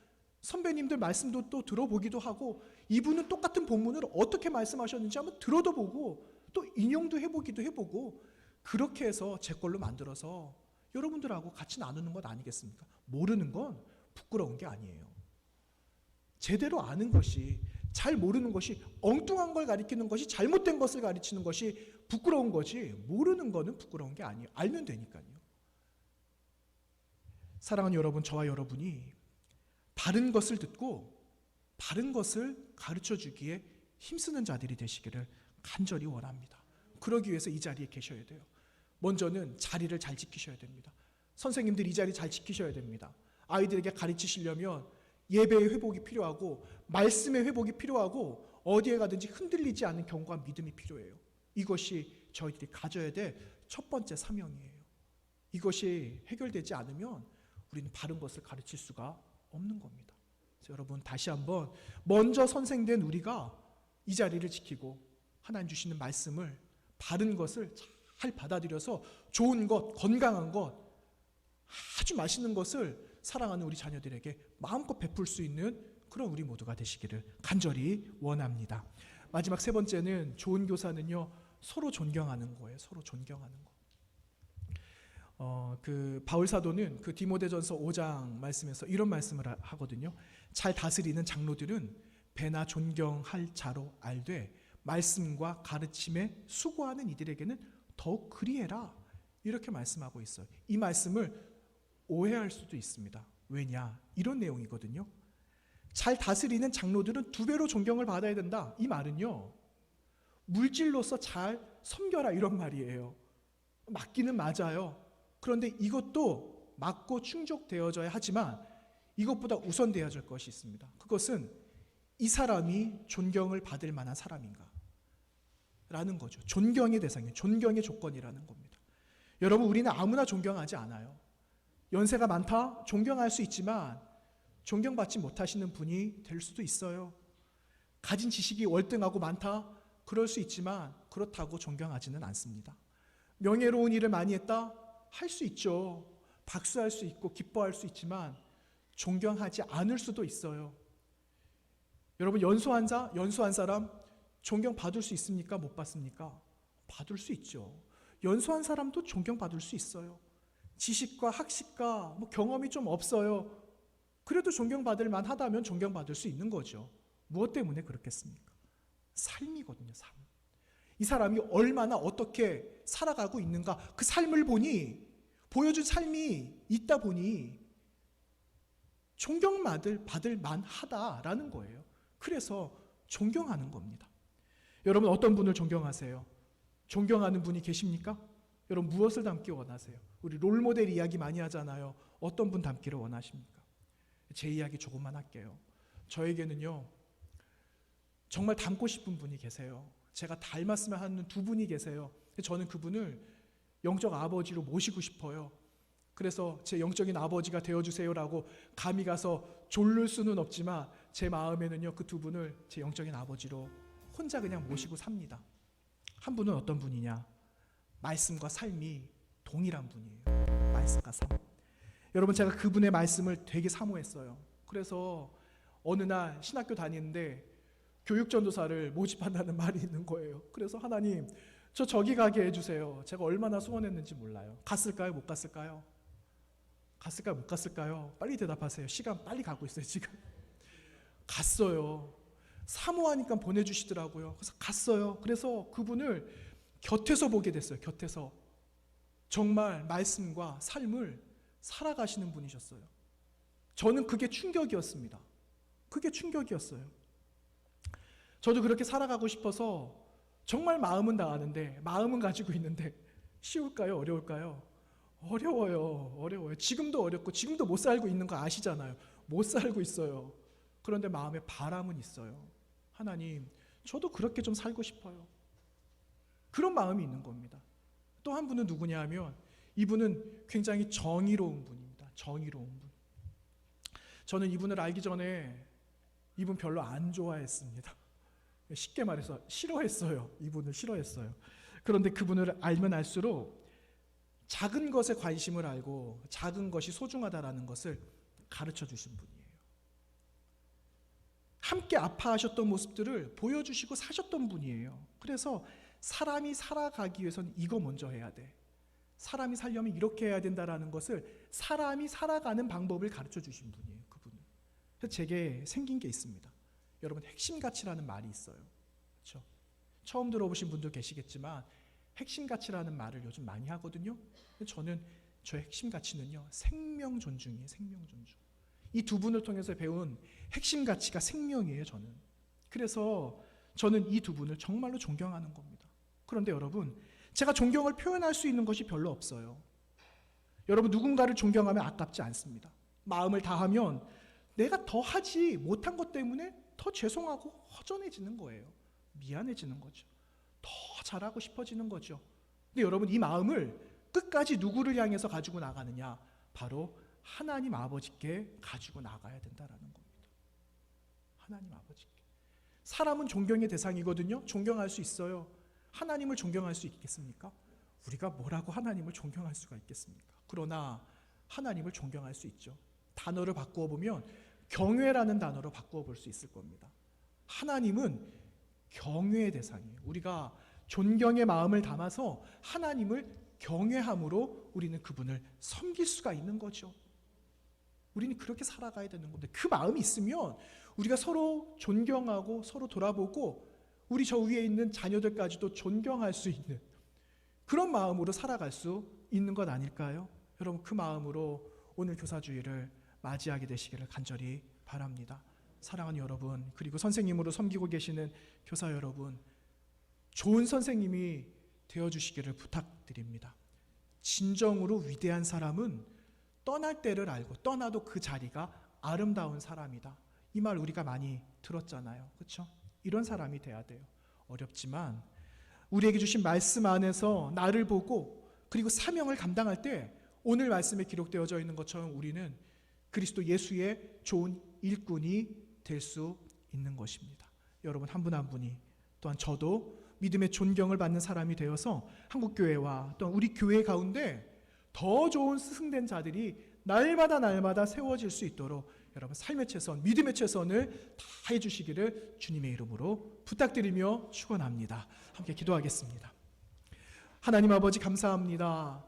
Speaker 1: 선배님들 말씀도 또 들어보기도 하고, 이분은 똑같은 본문을 어떻게 말씀하셨는지 한번 들어도 보고 또 인용도 해보기도 해보고, 그렇게 해서 제 걸로 만들어서 여러분들하고 같이 나누는 것 아니겠습니까? 모르는 건 부끄러운 게 아니에요. 제대로 아는 것이, 잘 모르는 것이, 엉뚱한 걸 가리키는 것이, 잘못된 것을 가르치는 것이 부끄러운 거지, 모르는 거는 부끄러운 게 아니에요. 알면 되니까요. 사랑하는 여러분, 저와 여러분이 바른 것을 듣고 바른 것을 가르쳐 주기에 힘쓰는 자들이 되시기를 간절히 원합니다. 그러기 위해서 이 자리에 계셔야 돼요. 먼저는 자리를 잘 지키셔야 됩니다. 선생님들 이 자리 잘 지키셔야 됩니다. 아이들에게 가르치시려면 예배의 회복이 필요하고 말씀의 회복이 필요하고 어디에 가든지 흔들리지 않는 경고와 믿음이 필요해요. 이것이 저희들이 가져야 될 첫 번째 사명이에요. 이것이 해결되지 않으면 우리는 바른 것을 가르칠 수가 없는 겁니다. 그래서 여러분, 다시 한번 먼저 선생된 우리가 이 자리를 지키고 하나님 주시는 말씀을, 바른 것을 잘 받아들여서 좋은 것, 건강한 것, 아주 맛있는 것을 사랑하는 우리 자녀들에게 마음껏 베풀 수 있는 그런 우리 모두가 되시기를 간절히 원합니다. 마지막 세 번째는, 좋은 교사는요, 서로 존경하는 거예요. 서로 존경하는 거. 그 바울 사도는 그 디모데전서 5장 말씀에서 이런 말씀을 하거든요. 잘 다스리는 장로들은 배나 존경할 자로 알되 말씀과 가르침에 수고하는 이들에게는 더욱 그리해라. 이렇게 말씀하고 있어요. 이 말씀을 오해할 수도 있습니다. 왜냐? 이런 내용이거든요. 잘 다스리는 장로들은 두 배로 존경을 받아야 된다. 이 말은요, 물질로서 잘 섬겨라, 이런 말이에요. 맞기는 맞아요. 그런데 이것도 맞고 충족되어져야 하지만 이것보다 우선되어질 것이 있습니다. 그것은 이 사람이 존경을 받을 만한 사람인가 라는 거죠. 존경의 대상이에요. 존경의 조건이라는 겁니다. 여러분, 우리는 아무나 존경하지 않아요. 연세가 많다? 존경할 수 있지만 존경받지 못하시는 분이 될 수도 있어요. 가진 지식이 월등하고 많다? 그럴 수 있지만 그렇다고 존경하지는 않습니다. 명예로운 일을 많이 했다? 할 수 있죠. 박수할 수 있고 기뻐할 수 있지만 존경하지 않을 수도 있어요. 여러분, 연수한 사람 존경받을 수 있습니까? 못 받습니까? 받을 수 있죠. 연수한 사람도 존경받을 수 있어요. 지식과 학식과 경험이 좀 없어요. 그래도 존경받을 만하다면 존경받을 수 있는 거죠. 무엇 때문에 그렇겠습니까? 삶이거든요. 삶. 이 사람이 얼마나 어떻게 살아가고 있는가, 그 삶을 보니, 보여준 삶이 있다 보니 존경받을 만하다라는 거예요. 그래서 존경하는 겁니다. 여러분, 어떤 분을 존경하세요? 존경하는 분이 계십니까? 여러분, 무엇을 닮기 원하세요? 우리 롤모델 이야기 많이 하잖아요. 어떤 분 닮기를 원하십니까? 제 이야기 조금만 할게요. 저에게는요, 정말 닮고 싶은 분이 계세요. 제가 닮았으면 하는 두 분이 계세요. 저는 그분을 영적 아버지로 모시고 싶어요. 그래서 제 영적인 아버지가 되어주세요라고 감히 가서 졸를 수는 없지만 제 마음에는요, 그 두 분을 제 영적인 아버지로 혼자 그냥 모시고 삽니다. 한 분은 어떤 분이냐? 말씀과 삶이 동일한 분이에요. 말씀과 삶. 여러분, 제가 그분의 말씀을 되게 사모했어요. 그래서 어느 날 신학교 다니는데 교육전도사를 모집한다는 말이 있는 거예요. 그래서 하나님, 저기 가게 해주세요. 제가 얼마나 소원했는지 몰라요. 갔을까요? 못 갔을까요? 갔을까요? 못 갔을까요? 빨리 대답하세요. 시간 빨리 가고 있어요, 지금. 갔어요. 사모하니까 보내주시더라고요. 그래서 갔어요. 그래서 그분을 곁에서 보게 됐어요. 곁에서. 정말 말씀과 삶을 살아가시는 분이셨어요. 저는 그게 충격이었습니다. 그게 충격이었어요. 저도 그렇게 살아가고 싶어서 정말 마음은 다 아는데, 마음은 가지고 있는데 쉬울까요? 어려울까요? 어려워요. 지금도 어렵고 지금도 못 살고 있는 거 아시잖아요. 못 살고 있어요. 그런데 마음에 바람은 있어요. 하나님, 저도 그렇게 좀 살고 싶어요. 그런 마음이 있는 겁니다. 또 한 분은 누구냐 하면, 이분은 굉장히 정의로운 분입니다. 정의로운 분. 저는 이분을 알기 전에 이분 별로 안 좋아했습니다. 쉽게 말해서 싫어했어요. 이분을 싫어했어요. 그런데 그분을 알면 알수록 작은 것에 관심을 알고 작은 것이 소중하다라는 것을 가르쳐 주신 분이에요. 함께 아파하셨던 모습들을 보여주시고 사셨던 분이에요. 그래서 사람이 살아가기 위해서는 이거 먼저 해야 돼. 사람이 살려면 이렇게 해야 된다라는 것을 사람이 살아가는 방법을 가르쳐 주신 분이에요. 그분은. 그래서 제게 생긴 게 있습니다. 여러분, 핵심 가치라는 말이 있어요. 그렇죠? 처음 들어보신 분도 계시겠지만 핵심 가치라는 말을 요즘 많이 하거든요. 저는 저의 핵심 가치는요, 생명 존중이에요. 생명 존중. 이 두 분을 통해서 배운 핵심 가치가 생명이에요. 저는. 그래서 저는 이 두 분을 정말로 존경하는 겁니다. 그런데 여러분, 제가 존경을 표현할 수 있는 것이 별로 없어요. 여러분, 누군가를 존경하면 아깝지 않습니다. 마음을 다하면 내가 더 하지 못한 것 때문에 더 죄송하고 허전해지는 거예요. 미안해지는 거죠. 더 잘하고 싶어지는 거죠. 근데 여러분, 이 마음을 끝까지 누구를 향해서 가지고 나가느냐? 바로 하나님 아버지께 가지고 나가야 된다라는 겁니다. 하나님 아버지께. 사람은 존경의 대상이거든요. 존경할 수 있어요. 하나님을 존경할 수 있겠습니까? 우리가 뭐라고 하나님을 존경할 수가 있겠습니까? 그러나 하나님을 존경할 수 있죠. 단어를 바꾸어 보면 경외라는 단어로 바꾸어 볼 수 있을 겁니다. 하나님은 경외의 대상이에요. 우리가 존경의 마음을 담아서 하나님을 경외함으로 우리는 그분을 섬길 수가 있는 거죠. 우리는 그렇게 살아가야 되는 건데, 그 마음이 있으면 우리가 서로 존경하고 서로 돌아보고 우리 저 위에 있는 자녀들까지도 존경할 수 있는 그런 마음으로 살아갈 수 있는 것 아닐까요? 여러분, 그 마음으로 오늘 교사주일을 맞이하게 되시기를 간절히 바랍니다. 사랑하는 여러분, 그리고 선생님으로 섬기고 계시는 교사 여러분, 좋은 선생님이 되어주시기를 부탁드립니다. 진정으로 위대한 사람은 떠날 때를 알고 떠나도 그 자리가 아름다운 사람이다. 이 말 우리가 많이 들었잖아요. 그렇죠? 이런 사람이 돼야 돼요. 어렵지만 우리에게 주신 말씀 안에서 나를 보고 그리고 사명을 감당할 때 오늘 말씀에 기록되어져 있는 것처럼 우리는 그리스도 예수의 좋은 일꾼이 될 수 있는 것입니다. 여러분, 한 분 한 분이, 또한 저도 믿음의 존경을 받는 사람이 되어서 한국교회와 또한 우리 교회 가운데 더 좋은 스승된 자들이 날마다 세워질 수 있도록 여러분, 삶의 최선, 믿음의 최선을 다해 주시기를 주님의 이름으로 부탁드리며 축원합니다. 함께 기도하겠습니다. 하나님 아버지, 감사합니다.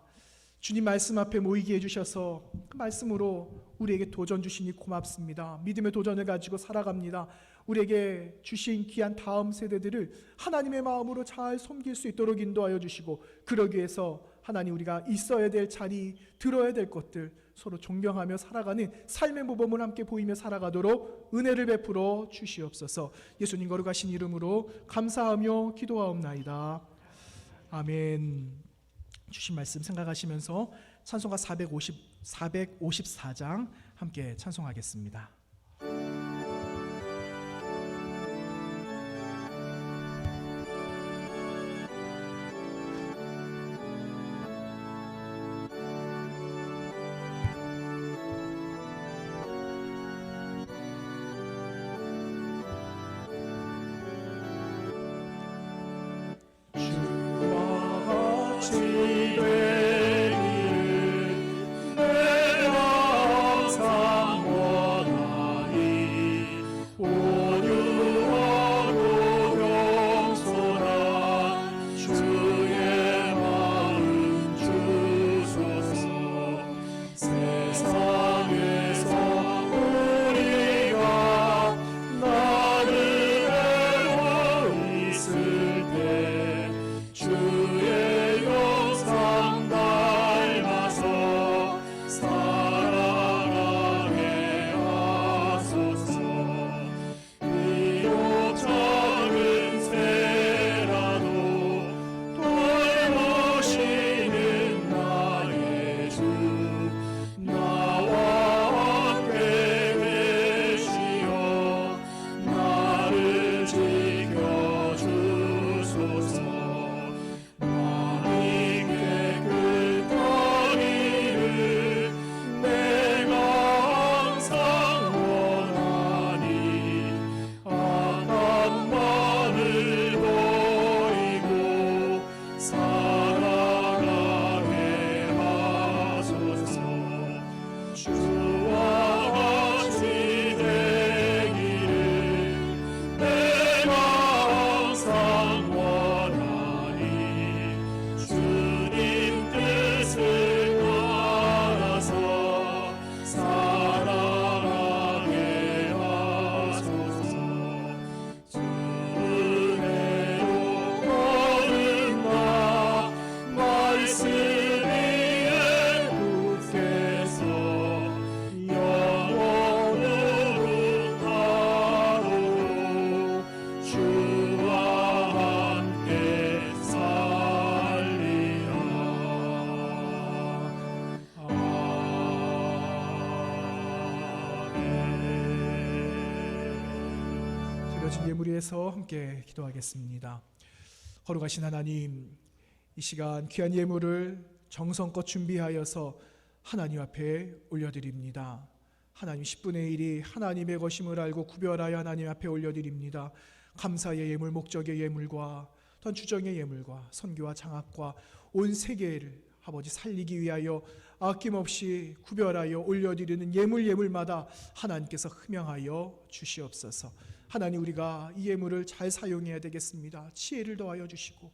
Speaker 1: 주님 말씀 앞에 모이게 해주셔서 그 말씀으로 우리에게 도전 주시니 고맙습니다. 믿음의 도전을 가지고 살아갑니다. 우리에게 주신 귀한 다음 세대들을 하나님의 마음으로 잘 섬길 수 있도록 인도하여 주시고, 그러기 위해서 하나님, 우리가 있어야 될 자리, 들어야 될 것들 서로 존경하며 살아가는 삶의 모범을 함께 보이며 살아가도록 은혜를 베풀어 주시옵소서. 예수님 거룩하신 이름으로 감사하며 기도하옵나이다. 아멘. 주신 말씀 생각하시면서 찬송가 454장 함께 찬송하겠습니다.
Speaker 2: 내가 항상 원하는
Speaker 1: 드려진 예물 위해서 함께 기도하겠습니다. 거룩하신 하나님, 이 시간 귀한 예물을 정성껏 준비하여서 하나님 앞에 올려드립니다. 하나님 10분의 1이 하나님의 것임을 알고 구별하여 하나님 앞에 올려드립니다. 감사의 예물, 목적의 예물과 또한 주정의 예물과 선교와 장학과 온 세계를 아버지 살리기 위하여 아낌없이 구별하여 올려드리는 예물마다 하나님께서 흠양하여 주시옵소서. 하나님, 우리가 이 예물을 잘 사용해야 되겠습니다. 지혜를 더하여 주시고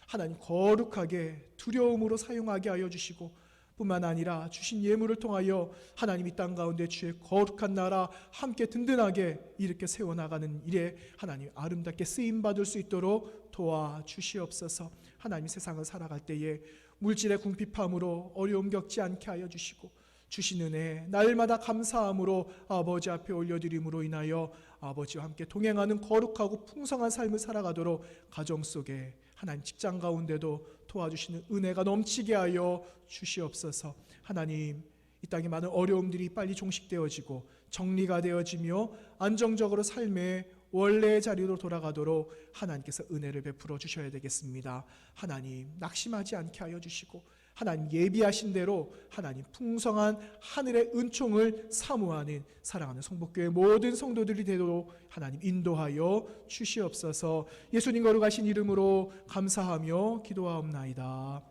Speaker 1: 하나님 거룩하게 두려움으로 사용하게 하여 주시고, 뿐만 아니라 주신 예물을 통하여 하나님 이 땅 가운데 주의 거룩한 나라 함께 든든하게 이렇게 세워나가는 일에 하나님 아름답게 쓰임받을 수 있도록 도와주시옵소서. 하나님, 세상을 살아갈 때에 물질의 궁핍함으로 어려움 겪지 않게 하여 주시고, 주신 은혜 날마다 감사함으로 아버지 앞에 올려드림으로 인하여 아버지와 함께 동행하는 거룩하고 풍성한 삶을 살아가도록 가정 속에 하나님 직장 가운데도 도와주시는 은혜가 넘치게 하여 주시옵소서. 하나님, 이 땅에 많은 어려움들이 빨리 종식되어지고 정리가 되어지며 안정적으로 삶의 원래의 자리로 돌아가도록 하나님께서 은혜를 베풀어 주셔야 되겠습니다. 하나님, 낙심하지 않게 하여 주시고 하나님 예비하신 대로 하나님 풍성한 하늘의 은총을 사모하는 사랑하는 성복교회 모든 성도들이 되도록 하나님 인도하여 주시옵소서. 예수님 거룩하신 이름으로 감사하며 기도하옵나이다.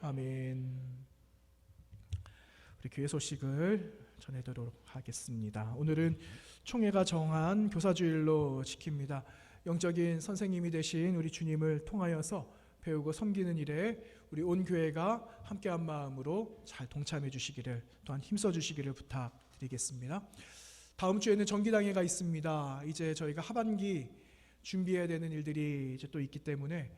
Speaker 1: 아멘. 우리 교회 소식을 전해드리도록 하겠습니다. 오늘은 총회가 정한 교사주일로 지킵니다. 영적인 선생님이 되신 우리 주님을 통하여서 배우고 섬기는 일에 우리 온 교회가 함께한 마음으로 잘 동참해 주시기를, 또한 힘써 주시기를 부탁드리겠습니다. 다음 주에는 정기당회가 있습니다. 이제 저희가 하반기 준비해야 되는 일들이 이제 또 있기 때문에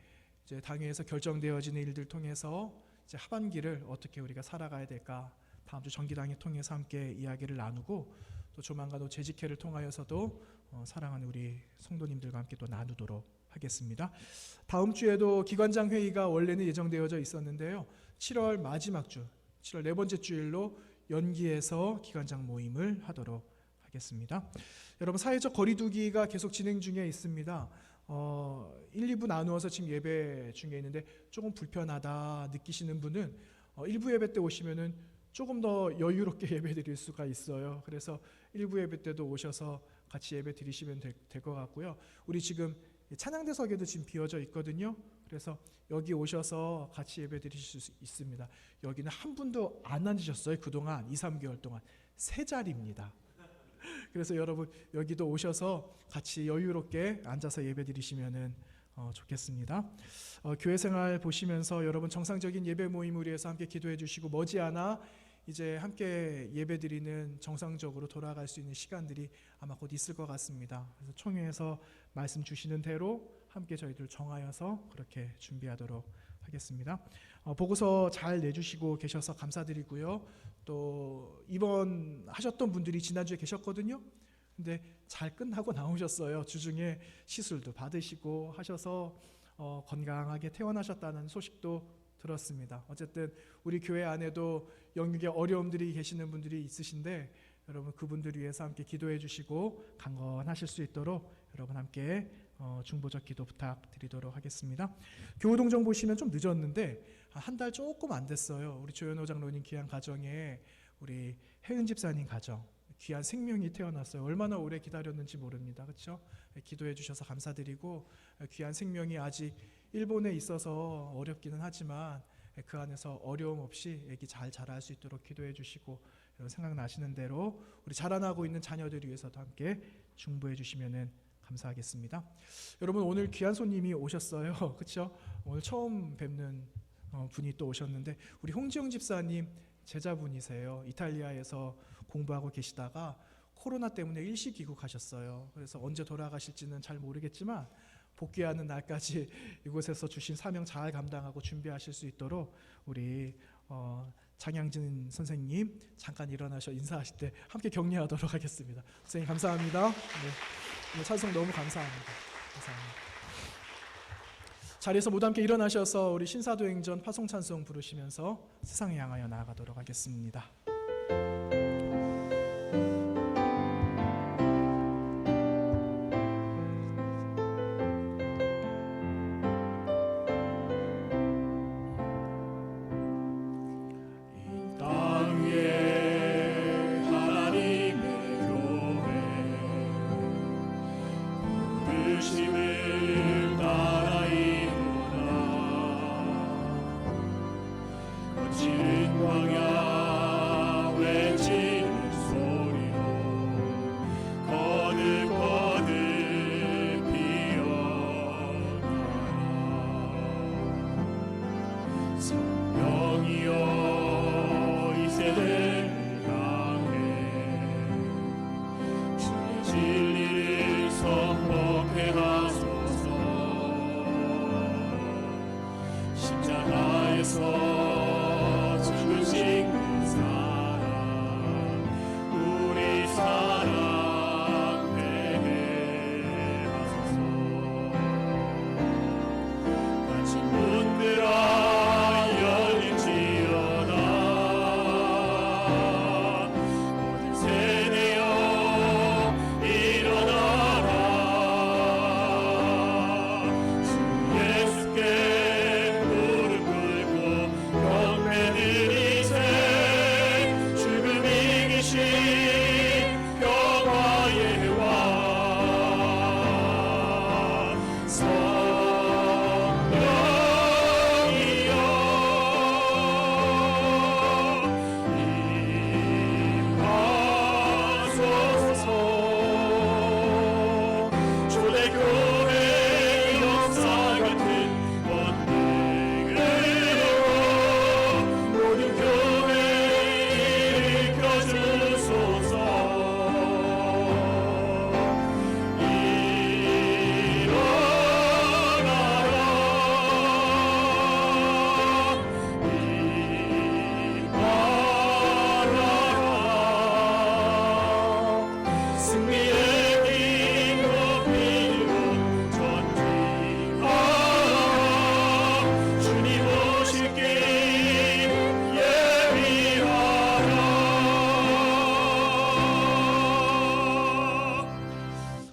Speaker 1: 이제 당회에서 결정되어지는 일들 통해서 이제 하반기를 어떻게 우리가 살아가야 될까, 다음 주 정기당회 통해서 함께 이야기를 나누고, 또 조만간 재직회를 통하여서도 사랑하는 우리 성도님들과 함께 또 나누도록 하겠습니다. 다음 주에도 기관장 회의가 원래는 예정되어져 있었는데요, 7월 마지막 주, 7월 네 번째 주일로 연기해서 기관장 모임을 하도록 하겠습니다. 여러분, 사회적 거리두기가 계속 진행 중에 있습니다. 1, 2부 나누어서 지금 예배 중에 있는데 조금 불편하다 느끼시는 분은 1부 예배 때 오시면은 조금 더 여유롭게 예배 드릴 수가 있어요. 그래서 1부 예배 때도 오셔서 같이 예배 드리시면 될 것 같고요. 우리 지금 찬양대석에도 지금 비어져 있거든요. 그래서 여기 오셔서 같이 예배 드리실 수 있습니다. 여기는 한 분도 안 앉으셨어요. 그동안 2, 3개월 동안 세 자리입니다. 그래서 여러분 여기도 오셔서 같이 여유롭게 앉아서 예배 드리시면 좋겠습니다. 교회 생활 보시면서 여러분 정상적인 예배 모임을 위해서 함께 기도해 주시고, 머지않아 이제 함께 예배드리는 정상적으로 돌아갈 수 있는 시간들이 아마 곧 있을 것 같습니다. 그래서 총회에서 말씀 주시는 대로 함께 저희들 정하여서 그렇게 준비하도록 하겠습니다. 보고서 잘 내주시고 계셔서 감사드리고요. 또 입원하셨던 분들이 지난주에 계셨거든요. 근데 잘 끝나고 나오셨어요. 주중에 시술도 받으시고 하셔서 건강하게 퇴원하셨다는 소식도 들었습니다. 어쨌든 우리 교회 안에도 영육의 어려움들이 계시는 분들이 있으신데, 여러분 그분들 위해서 함께 기도해 주시고 강건하실 수 있도록 여러분 함께 중보적 기도 부탁드리도록 하겠습니다. 교우동정 보시면 좀 늦었는데 한 달 조금 안 됐어요. 우리 조현호 장로님 귀한 가정에 우리 혜은 집사님 가정 귀한 생명이 태어났어요. 얼마나 오래 기다렸는지 모릅니다. 그렇죠? 기도해 주셔서 감사드리고, 귀한 생명이 아직 일본에 있어서 어렵기는 하지만 그 안에서 어려움 없이 애기 잘 자랄 수 있도록 기도해 주시고, 생각나시는 대로 우리 자라나고 있는 자녀들 위해서도 함께 중보해 주시면 감사하겠습니다. 여러분, 오늘 귀한 손님이 오셨어요. 그렇죠? 오늘 처음 뵙는 분이 또 오셨는데, 우리 홍지영 집사님 제자분이세요. 이탈리아에서 공부하고 계시다가 코로나 때문에 일시 귀국하셨어요. 그래서 언제 돌아가실지는 잘 모르겠지만 복귀하는 날까지 이곳에서 주신 사명 잘 감당하고 준비하실 수 있도록 우리 장양진 선생님 잠깐 일어나셔 인사하실 때 함께 격려하도록 하겠습니다. 선생님 감사합니다. 네, 찬송 너무 감사합니다. 감사합니다. 자리에서 모두 함께 일어나셔서 우리 신사도행전 화송찬송 부르시면서 세상을 향하여 나아가도록 하겠습니다.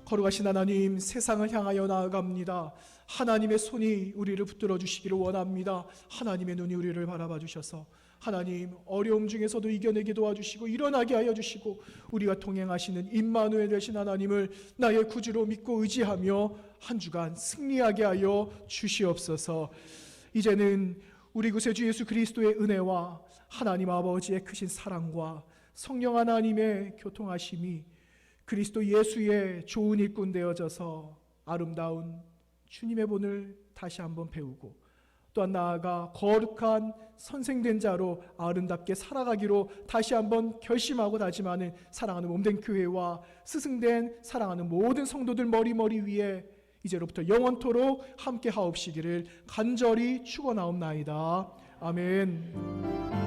Speaker 1: 거룩하신 하나님, 세상을 향하여 나아갑니다. 하나님의 손이 우리를 붙들어 주시기를 원합니다. 하나님의 눈이 우리를 바라봐 주셔서 하나님, 어려움 중에서도 이겨내게 도와주시고 일어나게 하여 주시고 우리가 동행하시는 임마누엘 되신 하나님을 나의 구주로 믿고 의지하며 한 주간 승리하게 하여 주시옵소서. 이제는 우리 구세주 예수 그리스도의 은혜와 하나님 아버지의 크신 사랑과 성령 하나님의 교통하심이 그리스도 예수의 좋은 일꾼 되어져서 아름다운 주님의 본을 다시 한번 배우고 또한 나아가 거룩한 선생된 자로 아름답게 살아가기로 다시 한번 결심하고 다짐하는 사랑하는 몸된 교회와 스승된 사랑하는 모든 성도들 머리 위에 이제로부터 영원토록 함께 하옵시기를 간절히 축원하옵나이다. 아멘.